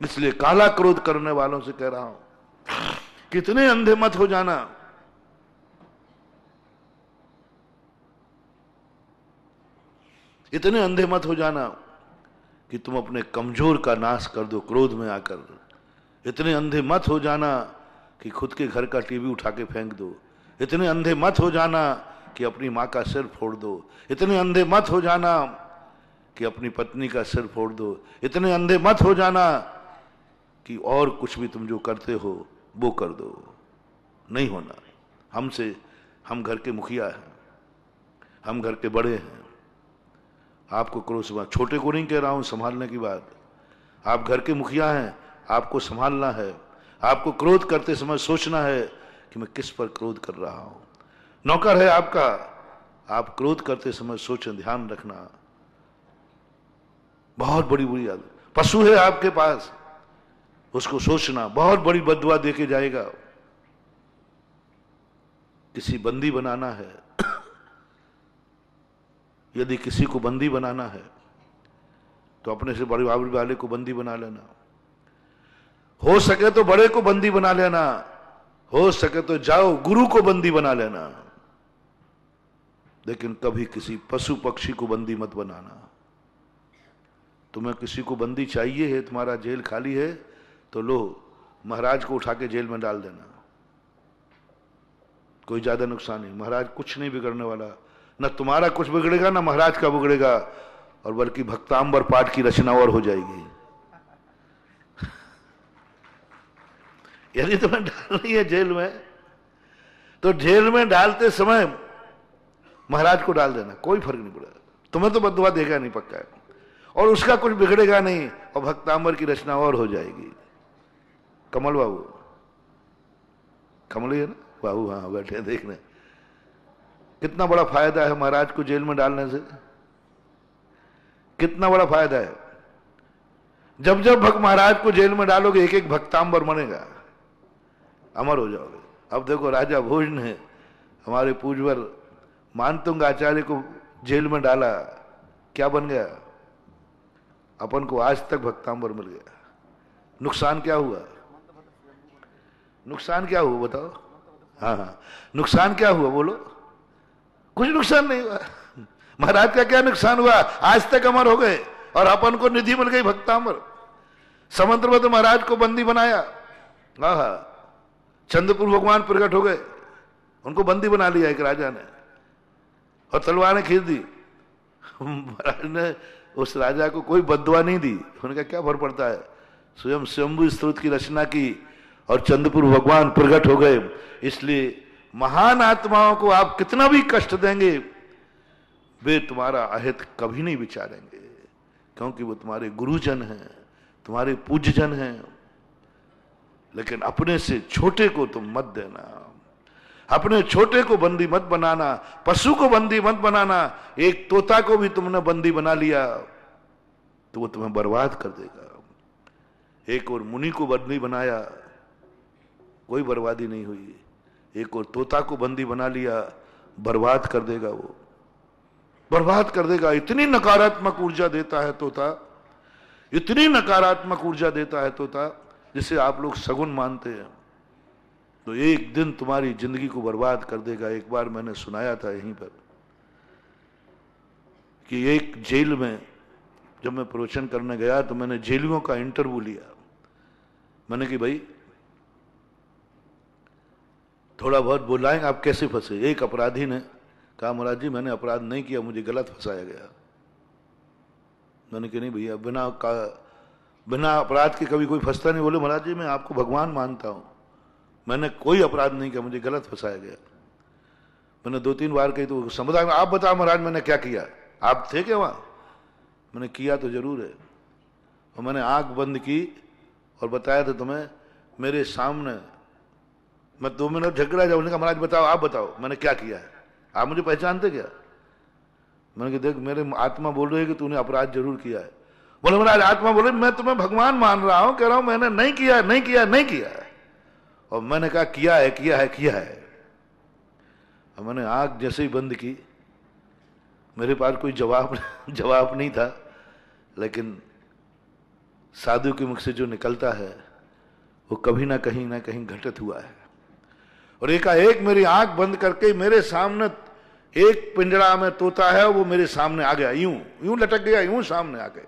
Speaker 3: इसलिए काला क्रोध करने वालों से कह रहा हूं, कितने अंधे मत हो जाना। इतने अंधे मत हो जाना कि तुम अपने कमजोर का नाश कर दो क्रोध में आकर। इतने अंधे मत हो जाना कि खुद के घर का टीवी उठा के फेंक दो। इतने अंधे मत हो जाना कि अपनी मां का सिर फोड़ दो। इतने अंधे मत हो जाना कि अपनी पत्नी का सिर फोड़ दो। इतने अंधे मत हो जाना कि और कुछ भी तुम जो करते हो वो कर दो। नहीं होना। हम घर के मुखिया हैं, हम घर के बड़े हैं। आपको क्रोध, छोटे को नहीं कह रहा हूं संभालने की बात, आप घर के मुखिया हैं, आपको संभालना है। आपको क्रोध करते समय सोचना है कि मैं किस पर क्रोध कर रहा हूं। नौकर है आपका, आप क्रोध करते समय सोचें, ध्यान रखना। बहुत बड़ी बुरी आदत। पशु है आपके पास, उसको सोचना, बहुत बड़ी बददुआ देके जाएगा। किसी बंदी बनाना है, यदि किसी को बंदी बनाना है तो अपने से बड़े बाबरी वाले को बंदी बना लेना। हो सके तो बड़े को बंदी बना लेना, हो सके तो जाओ गुरु को बंदी बना लेना, लेकिन कभी किसी पशु पक्षी को बंदी मत बनाना। तुम्हें किसी को बंदी चाहिए है, तुम्हारा जेल खाली है तो लो, महाराज को उठा के जेल में डाल देना, कोई ज्यादा नुकसान नहीं। महाराज कुछ नहीं बिगड़ने वाला, न तुम्हारा कुछ बिगड़ेगा न महाराज का बिगड़ेगा, और बल्कि भक्तांबर पाठ की रचना और हो जाएगी। यदि तुम्हें डालनी है जेल में तो जेल में डालते समय महाराज को डाल देना, कोई फर्क नहीं पड़ेगा। तुम्हें तो बददुआ देगा नहीं पक्का है, और उसका कुछ बिगड़ेगा नहीं, और भक्तांबर की रचना और हो जाएगी। कमल बाबू, कमल ही है ना बाबू, हाँ बैठे हैं देखने। कितना बड़ा फायदा है महाराज को जेल में डालने से, कितना बड़ा फायदा है। जब जब महाराज को जेल में डालोगे एक एक भक्तांबर बनेगा, अमर हो जाओगे। अब देखो राजा भोज ने हमारे पूज्यवर मानतुंग आचार्य को जेल में डाला, क्या बन गया? अपन को आज तक भक्तांबर मिल गया। नुकसान क्या हुआ? नुकसान क्या हुआ बताओ? हाँ, नुकसान क्या हुआ बोलो? कुछ नुकसान नहीं हुआ। महाराज का क्या नुकसान हुआ? आज तक अमर हो गए, और अपन को निधि मिल गई भक्तांबर। समुद्र में तो महाराज को बंदी बनाया, हाँ, चंद्रपुर भगवान प्रकट हो गए, उनको बंदी बना लिया एक राजा ने, और तलवारें खींच दी। महाराज ने उस राजा को कोई बद्दुआ नहीं दी। उनका क्या फर्क पड़ता है? स्वयं स्वयंभू स्तोत्र की रचना की और चंद्रपुर भगवान प्रकट हो गए। इसलिए महान आत्माओं को आप कितना भी कष्ट देंगे, वे तुम्हारा अहित कभी नहीं विचारेंगे, क्योंकि वो तुम्हारे गुरुजन हैं, तुम्हारे पूज्यजन हैं। लेकिन अपने से छोटे को तुम मत देना, अपने छोटे को बंदी मत बनाना, पशु को बंदी मत बनाना। एक तोता को भी तुमने बंदी बना लिया तो वो तुम्हें बर्बाद कर देगा। एक और मुनि को बंदी बनाया, कोई बर्बादी नहीं हुई। एक और तोता को बंदी बना लिया, बर्बाद कर देगा, वो बर्बाद कर देगा। इतनी नकारात्मक ऊर्जा देता है तोता, इतनी नकारात्मक ऊर्जा देता है तोता, जिसे आप लोग सगुन मानते हैं। तो एक दिन तुम्हारी जिंदगी को बर्बाद कर देगा। एक बार मैंने सुनाया था यहीं पर कि एक जेल में जब मैं प्रवचन करने गया तो मैंने जेलियों का इंटरव्यू लिया। मैंने कि भाई थोड़ा बहुत बुलाएंगे, आप कैसे फंसे? एक अपराधी ने कहा महाराज जी मैंने अपराध नहीं किया, मुझे गलत फंसाया गया। मैंने कहा नहीं भैया, बिना अपराध के कभी कोई फंसता नहीं। बोले महाराज जी मैं आपको भगवान मानता हूं, मैंने कोई अपराध नहीं किया, मुझे गलत फंसाया गया। मैंने 2-3 बार कही तो समझा, आप बताओ महाराज मैंने क्या किया? आप थे क्या वहां? मैंने किया तो जरूर है, और मैंने आंख बंद की और बताया था तुम्हें मेरे सामने। मैं 2 मिनट झगड़ा जाऊँ, उन्होंने कहा महाराज बताओ, आप बताओ मैंने क्या किया है, आप मुझे पहचानते क्या? मैंने कहा देख मेरे आत्मा बोल रही है कि तूने अपराध जरूर किया है। बोले महाराज आत्मा बोले मैं तुम्हें भगवान मान रहा हूं, कह रहा हूं मैंने नहीं किया नहीं किया नहीं किया। और मैंने कहा किया है किया है किया है। और मैंने आंख जैसे ही बंद की, मेरे पास कोई जवाब नहीं था, लेकिन साधु के मुख से जो निकलता है वो कभी ना कहीं घटित हुआ है। और एकाएक मेरी आंख बंद करके मेरे सामने एक पिंजरा में तोता है, वो मेरे सामने आ गया, यूं यूं लटक गया, यूं सामने आ गया,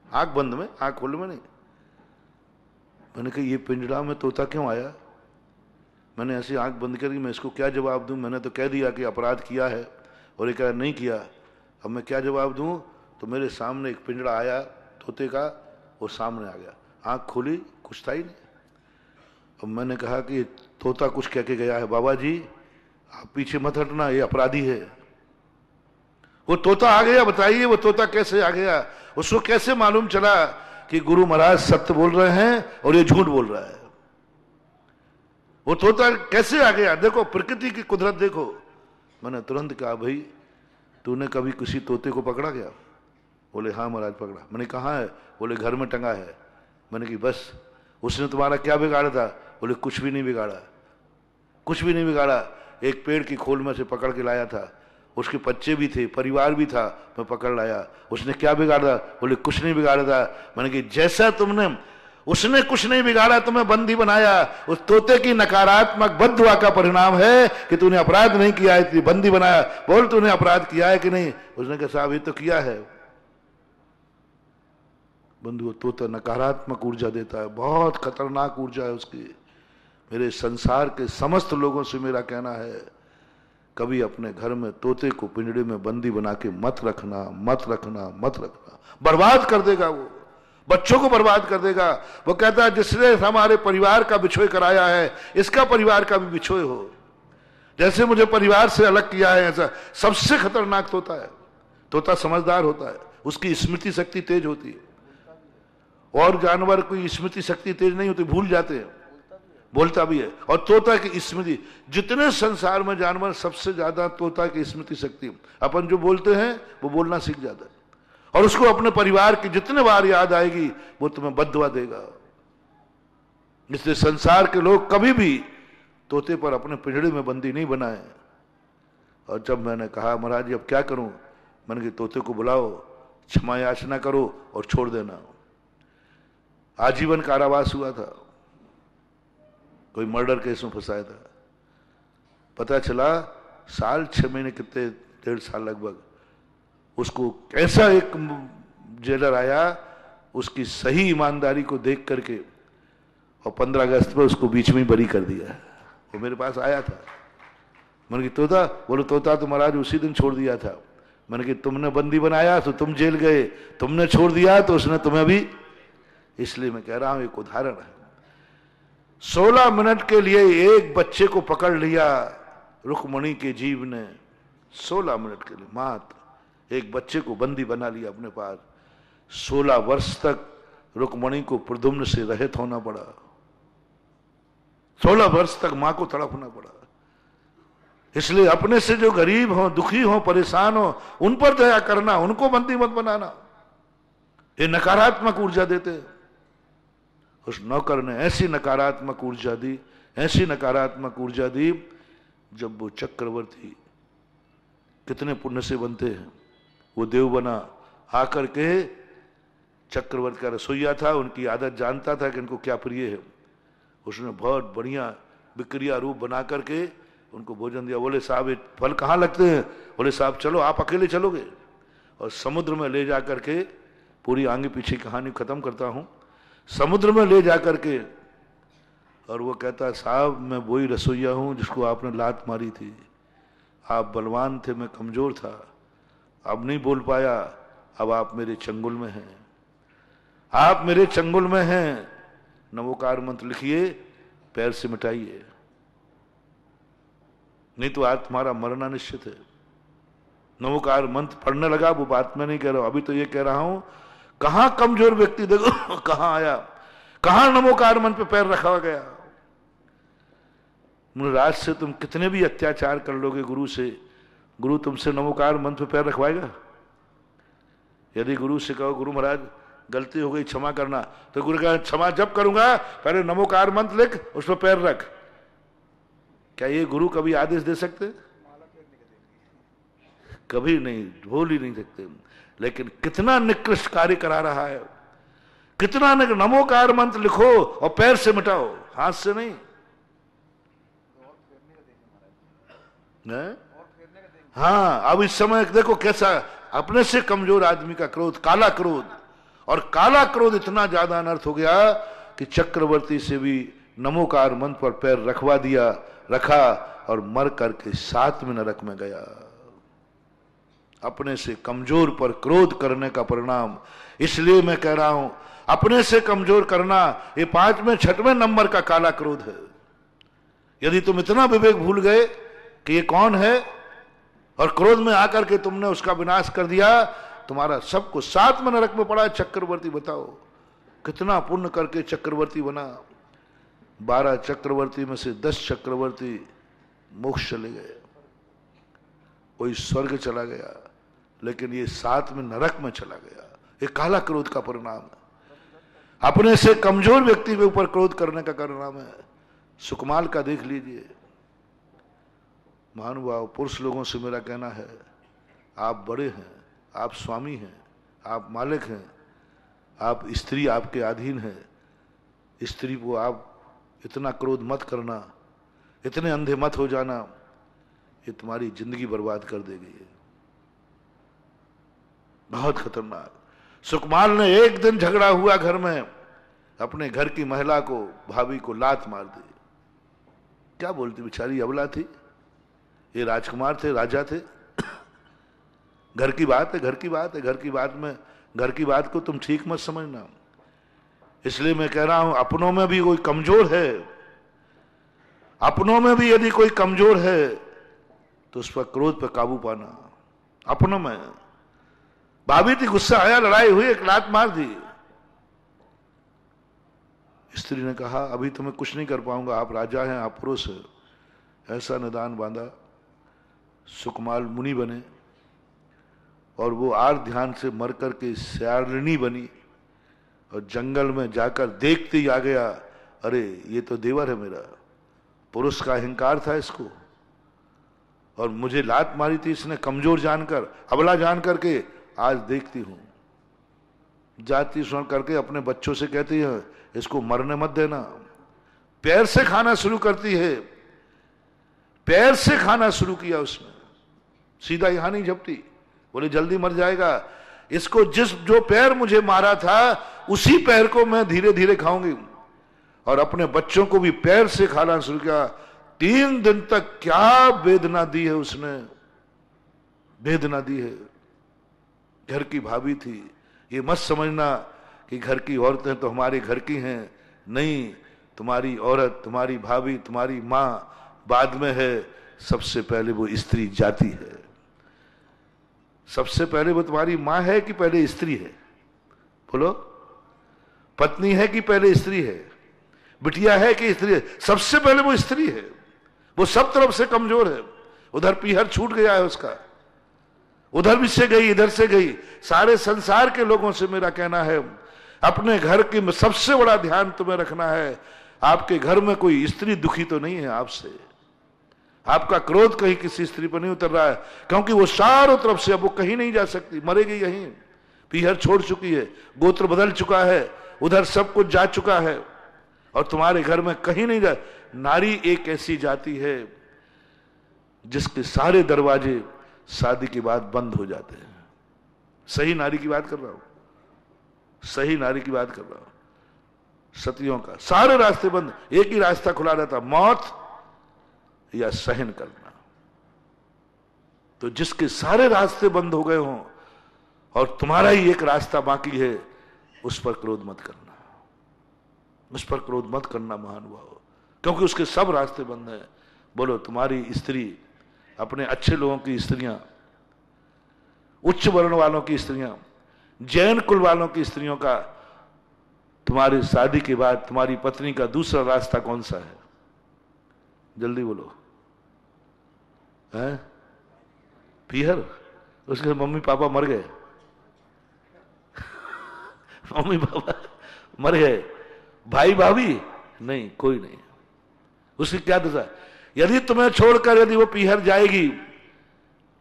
Speaker 3: आंख बंद में, आंख खोल में नहीं। मैंने कहा ये पिंजरा में तोता क्यों आया? मैंने ऐसी आंख बंद करके मैं इसको क्या जवाब दूं? मैंने तो कह दिया कि अपराध किया है, और ये कहा नहीं किया, अब मैं क्या जवाब दूं? तो मेरे सामने एक पिंजरा आया तोते का, वो सामने आ गया, आंख खोली, कुछ था ही नहीं। अब मैंने कहा कि तोता कुछ कह के गया है, बाबा जी आप पीछे मत हटना, ये अपराधी है। वो तोता आ गया, बताइए वो तोता कैसे आ गया? उसको कैसे मालूम चला कि गुरु महाराज सत्य बोल रहे हैं और ये झूठ बोल रहा है? वो तोता कैसे आ गया? देखो प्रकृति की कुदरत देखो। मैंने तुरंत कहा भाई तूने कभी किसी तोते को पकड़ा क्या? बोले हाँ महाराज पकड़ा। मैंने कहा है? बोले घर में टंगा है। मैंने कहा बस, उसने तुम्हारा क्या बिगाड़ा था? बोले कुछ भी नहीं बिगाड़ा, कुछ भी नहीं बिगाड़ा, एक पेड़ की खोल में से पकड़ के लाया था, उसके बच्चे भी थे, परिवार भी था, मैं पकड़ लाया, उसने क्या बिगाड़ा? बोले कुछ नहीं बिगाड़ा था। मैंने कहा जैसा तुमने, उसने कुछ नहीं बिगाड़ा, तुम्हें बंदी बनाया, उस तोते की नकारात्मक बद्दुआ का परिणाम है कि तूने अपराध नहीं किया है, तुझे बंदी बनाया। बोल तूने अपराध किया है कि नहीं? उसने कहा साहब ये तो किया है। बंधु तोता नकारात्मक ऊर्जा देता है, बहुत खतरनाक ऊर्जा है उसकी। मेरे संसार के समस्त लोगों से मेरा कहना है कभी अपने घर में तोते को पिंजड़े में बंदी बना के मत रखना, मत रखना, मत रखना। बर्बाद कर देगा वो, बच्चों को बर्बाद कर देगा। वो कहता है जिसने हमारे परिवार का बिछोए कराया है, इसका परिवार का भी बिछोए हो। जैसे मुझे परिवार से अलग किया है, ऐसा सबसे खतरनाक तोता है। तोता समझदार होता है, उसकी स्मृति शक्ति तेज होती है, और जानवर कोई स्मृति शक्ति तेज नहीं होती, भूल जाते हैं, बोलता भी है। और तोता की स्मृति, जितने संसार में जानवर सबसे ज्यादा तोता की स्मृति शक्ति, अपन जो बोलते हैं वो बोलना सीख जाता है, और उसको अपने परिवार की जितने बार याद आएगी वो तुम्हें बद्दुआ देगा। इसलिए संसार के लोग कभी भी तोते पर अपने पिंजड़े में बंदी नहीं बनाए। और जब मैंने कहा महाराज जी अब क्या करूं, मैंने कहा तोते को बुलाओ, क्षमा याचना करो और छोड़ देना। आजीवन कारावास हुआ था, कोई मर्डर केस में फंसाया था। पता चला साल 6 महीने, कितने 1.5 साल लगभग, उसको ऐसा एक जेलर आया उसकी सही ईमानदारी को देख करके, और 15 अगस्त पर उसको बीच में बरी कर दिया। वो मेरे पास आया था, मैंने कहा तोता? बोलो तोता तो महाराज उसी दिन छोड़ दिया था। मैंने कहा तुमने बंदी बनाया तो तुम जेल गए, तुमने छोड़ दिया तो उसने तुम्हें भी। इसलिए मैं कह रहा हूं एक उदाहरण है। 16 मिनट के लिए एक बच्चे को पकड़ लिया रुक्मणी के जीव ने, 16 मिनट के लिए मात्र एक बच्चे को बंदी बना लिया अपने पास। 16 वर्ष तक रुक्मणी को प्रद्युम्न से रहित होना पड़ा, 16 वर्ष तक मां को तड़पना पड़ा। इसलिए अपने से जो गरीब हो, दुखी हो, परेशान हो, उन पर दया करना, उनको बंदी मत बनाना। ये नकारात्मक ऊर्जा देते हैं। उस नौकर ने ऐसी नकारात्मक ऊर्जा दी, ऐसी नकारात्मक ऊर्जा दी, जब वो चक्रवर्ती, कितने पुण्य से बनते हैं, वो देव बना, आकर के चक्रवर्ती का रसोइया था, उनकी आदत जानता था कि इनको क्या प्रिय है। उसने बहुत बढ़िया विक्रिया रूप बना करके उनको भोजन दिया। बोले साहब ये फल कहाँ लगते हैं? बोले साहब चलो, आप अकेले चलोगे? और समुद्र में ले जा करके, पूरी आगे पीछे कहानी खत्म करता हूं, समुद्र में ले जा करके, और वो कहता साहब मैं वही रसोइया हूं जिसको आपने लात मारी थी, आप बलवान थे, मैं कमजोर था, अब नहीं बोल पाया, अब आप मेरे चंगुल में हैं, आप मेरे चंगुल में हैं, नमोकार मंत्र लिखिए, पैर से मिटाइए, नहीं तो आज तुम्हारा मरना निश्चित है। नमोकार मंत्र पढ़ने लगा, वो बात मैं नहीं कह रहा हूं, अभी तो ये कह रहा हूं कहां कमजोर व्यक्ति देखो कहां आया, कहां नमोकार मंत्र पे पैर रखा गया। राज से तुम कितने भी अत्याचार कर लोगे गुरु से, गुरु तुमसे नमोकार मंत्र पे पैर रखवाएगा? यदि गुरु से कहो गुरु महाराज गलती हो गई क्षमा करना, तो गुरु कहा क्षमा जब करूंगा पहले नमोकार मंत्र लिख, उस पर पैर रख। क्या ये गुरु कभी आदेश दे सकते? कभी नहीं, भूल ही नहीं सकते। लेकिन कितना निकृष्ट कार्य करा रहा है, कितना नमोकार मंत्र लिखो और पैर से मिटाओ, हाथ से नहीं। हाँ, अब इस समय देखो कैसा अपने से कमजोर आदमी का क्रोध, काला क्रोध, और काला क्रोध इतना ज्यादा अनर्थ हो गया कि चक्रवर्ती से भी नमोकार मंत्र पर पैर रखवा दिया, रखा, और मर करके 7 में नरक में गया। अपने से कमजोर पर क्रोध करने का परिणाम, इसलिए मैं कह रहा हूं अपने से कमजोर करना ये 5वें 6वें नंबर का काला क्रोध है। यदि तुम इतना विवेक भूल गए कि ये कौन है और क्रोध में आकर के तुमने उसका विनाश कर दिया, तुम्हारा सबको 7 में नरक में पड़ा है चक्रवर्ती। बताओ कितना पुण्य करके चक्रवर्ती बना। 12 चक्रवर्ती में से 10 चक्रवर्ती मोक्ष चले गए, कोई स्वर्ग चला गया, लेकिन ये 7 में नरक में चला गया। ये काला क्रोध का परिणाम है, अपने से कमजोर व्यक्ति के ऊपर क्रोध करने का परिणाम है। सुकमाल का देख लीजिए। महानुभाव, पुरुष लोगों से मेरा कहना है, आप बड़े हैं, आप स्वामी हैं, आप मालिक हैं, आप स्त्री आपके अधीन है। स्त्री को आप इतना क्रोध मत करना, इतने अंधे मत हो जाना, ये तुम्हारी जिंदगी बर्बाद कर देगी। बहुत खतरनाक। सुकमाल ने एक दिन झगड़ा हुआ घर में, अपने घर की महिला को, भाभी को लात मार दी। क्या बोलती, बेचारी अबला थी, ये राजकुमार थे, राजा थे। घर की बात है, घर की बात है, घर की बात में, घर की बात को तुम ठीक मत समझना। इसलिए मैं कह रहा हूं अपनों में भी कोई कमजोर है, अपनों में भी यदि कोई कमजोर है तो उस पर क्रोध पर काबू पाना। अपनों में भाभी थी, गुस्सा आया, लड़ाई हुई, एक लात मार दी। स्त्री ने कहा अभी तो मैं कुछ नहीं कर पाऊंगा, आप राजा हैं, आप पुरुष हैं। ऐसा निदान बांधा, सुकमाल मुनि बने और वो आर ध्यान से मर करके स्यालिनी बनी और जंगल में जाकर देखते ही आ गया, अरे ये तो देवर है मेरा। पुरुष का अहंकार था इसको, और मुझे लात मारी थी इसने कमजोर जानकर, अबला जान करके। आज देखती हूं, जाती सुन करके अपने बच्चों से कहती है इसको मरने मत देना। पैर से खाना शुरू करती है, पैर से खाना शुरू किया उसने, सीधा यहां नहीं झपटी। बोले जल्दी मर जाएगा, इसको जो पैर मुझे मारा था उसी पैर को मैं धीरे धीरे खाऊंगी। और अपने बच्चों को भी पैर से खाना शुरू किया। 3 दिन तक क्या वेदना दी है उसने, वेदना दी है। घर की भाभी थी, ये मत समझना कि घर की औरतें तो हमारे घर की हैं, नहीं, तुम्हारी औरत, तुम्हारी भाभी, तुम्हारी मां बाद में है, सबसे पहले वो स्त्री जाति है। सबसे पहले वो तुम्हारी मां है कि पहले स्त्री है? बोलो, पत्नी है कि पहले स्त्री है? बिटिया है कि स्त्री है? सबसे पहले वो स्त्री है। वो सब तरफ से कमजोर है। उधर पीहर छूट गया है उसका, उधर भी से गई, इधर से गई। सारे संसार के लोगों से मेरा कहना है अपने घर की सबसे बड़ा ध्यान तुम्हें रखना है, आपके घर में कोई स्त्री दुखी तो नहीं है आपसे, आपका क्रोध कहीं किसी स्त्री पर नहीं उतर रहा है, क्योंकि वो चारों तरफ से अब वो कहीं नहीं जा सकती, मरेगी यहीं। पीहर छोड़ चुकी है, गोत्र बदल चुका है, उधर सब कुछ जा चुका है, और तुम्हारे घर में कहीं नहीं जा। नारी एक ऐसी जाति है जिसके सारे दरवाजे शादी के बाद बंद हो जाते हैं। सही नारी की बात कर रहा हूं, सही नारी की बात कर रहा हूं। सतियों का सारे रास्ते बंद, एक ही रास्ता खुला रहता, मौत या सहन करना। तो जिसके सारे रास्ते बंद हो गए हों और तुम्हारा ही एक रास्ता बाकी है, उस पर क्रोध मत करना, उस पर क्रोध मत करना महानुभाव, क्योंकि उसके सब रास्ते बंद हैं। बोलो, तुम्हारी स्त्री, अपने अच्छे लोगों की स्त्रियां, उच्च वर्ण वालों की स्त्रियां, जैन कुल वालों की स्त्रियों का तुम्हारी शादी के बाद तुम्हारी पत्नी का दूसरा रास्ता कौन सा है? जल्दी बोलो, है? पीहर, उसके मम्मी पापा मर गए, मम्मी पापा मर गए, भाई भाभी नहीं, कोई नहीं, उसकी क्या दशा? यदि तुम्हें छोड़कर यदि वो पीहर जाएगी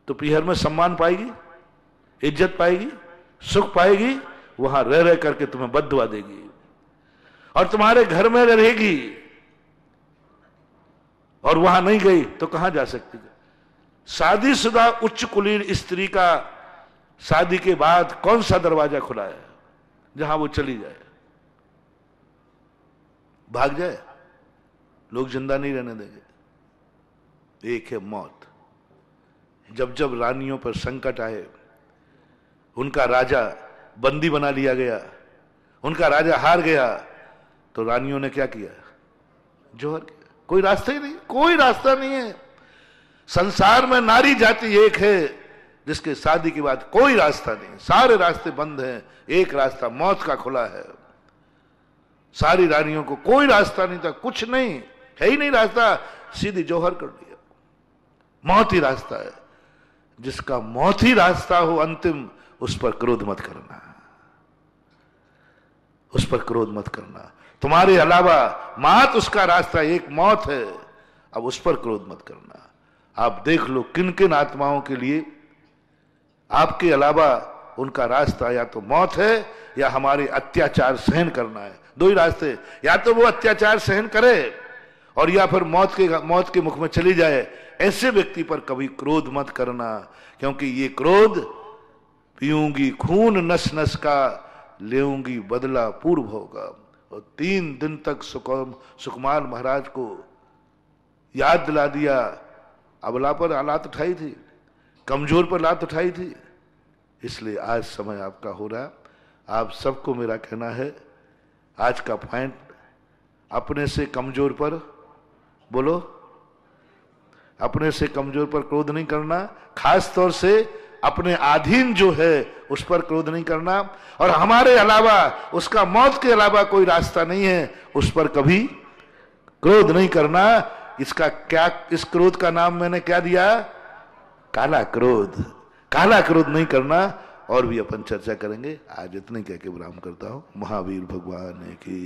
Speaker 3: तो पीहर में सम्मान पाएगी, इज्जत पाएगी, सुख पाएगी, वहां रह रह करके तुम्हें बद्दुआ देगी और तुम्हारे घर में रहेगी, और वहां नहीं गई तो कहां जा सकती है? शादीशुदा उच्च कुलीन स्त्री का शादी के बाद कौन सा दरवाजा खुला है जहां वो चली जाए, भाग जाए? लोग जिंदा नहीं रहने देंगे। एक है मौत। जब जब रानियों पर संकट आए, उनका राजा बंदी बना लिया गया, उनका राजा हार गया, तो रानियों ने क्या किया? जोहर किया। कोई रास्ता ही नहीं, कोई रास्ता नहीं है। संसार में नारी जाति एक है जिसके शादी के बाद कोई रास्ता नहीं, सारे रास्ते बंद हैं, एक रास्ता मौत का खुला है। सारी रानियों को कोई रास्ता नहीं था, कुछ नहीं है, ही नहीं रास्ता, सीधी जोहर कर दिया। मौत ही रास्ता है। जिसका मौत ही रास्ता हो अंतिम, उस पर क्रोध मत करना, उस पर क्रोध मत करना। तुम्हारे अलावा मात उसका रास्ता एक मौत है, अब उस पर क्रोध मत करना। आप देख लो किन किन आत्माओं के लिए आपके अलावा उनका रास्ता या तो मौत है या हमारे अत्याचार सहन करना है। दो ही रास्ते, या तो वो अत्याचार सहन करे और या फिर मौत के मुख में चली जाए। ऐसे व्यक्ति पर कभी क्रोध मत करना, क्योंकि ये क्रोध पीऊंगी खून नस नस का, लेऊंगी बदला पूर्व होगा। और 3 दिन तक सुकुमार महाराज को याद दिला दिया। अबला पर लात उठाई थी, कमजोर पर लात उठाई थी। इसलिए आज समय आपका हो रहा। आप सबको मेरा कहना है, आज का पॉइंट, अपने से कमजोर पर बोलो, अपने से कमजोर पर क्रोध नहीं करना, खास तौर से अपने अधीन जो है उस पर क्रोध नहीं करना। और हमारे अलावा, उसका मौत के अलावा कोई रास्ता नहीं है, उस पर कभी क्रोध नहीं करना। इसका क्या, इस क्रोध का नाम मैंने क्या दिया? काला क्रोध। काला क्रोध नहीं करना। और भी अपन चर्चा करेंगे। आज इतने कह के विराम करता हूं। महावीर भगवान की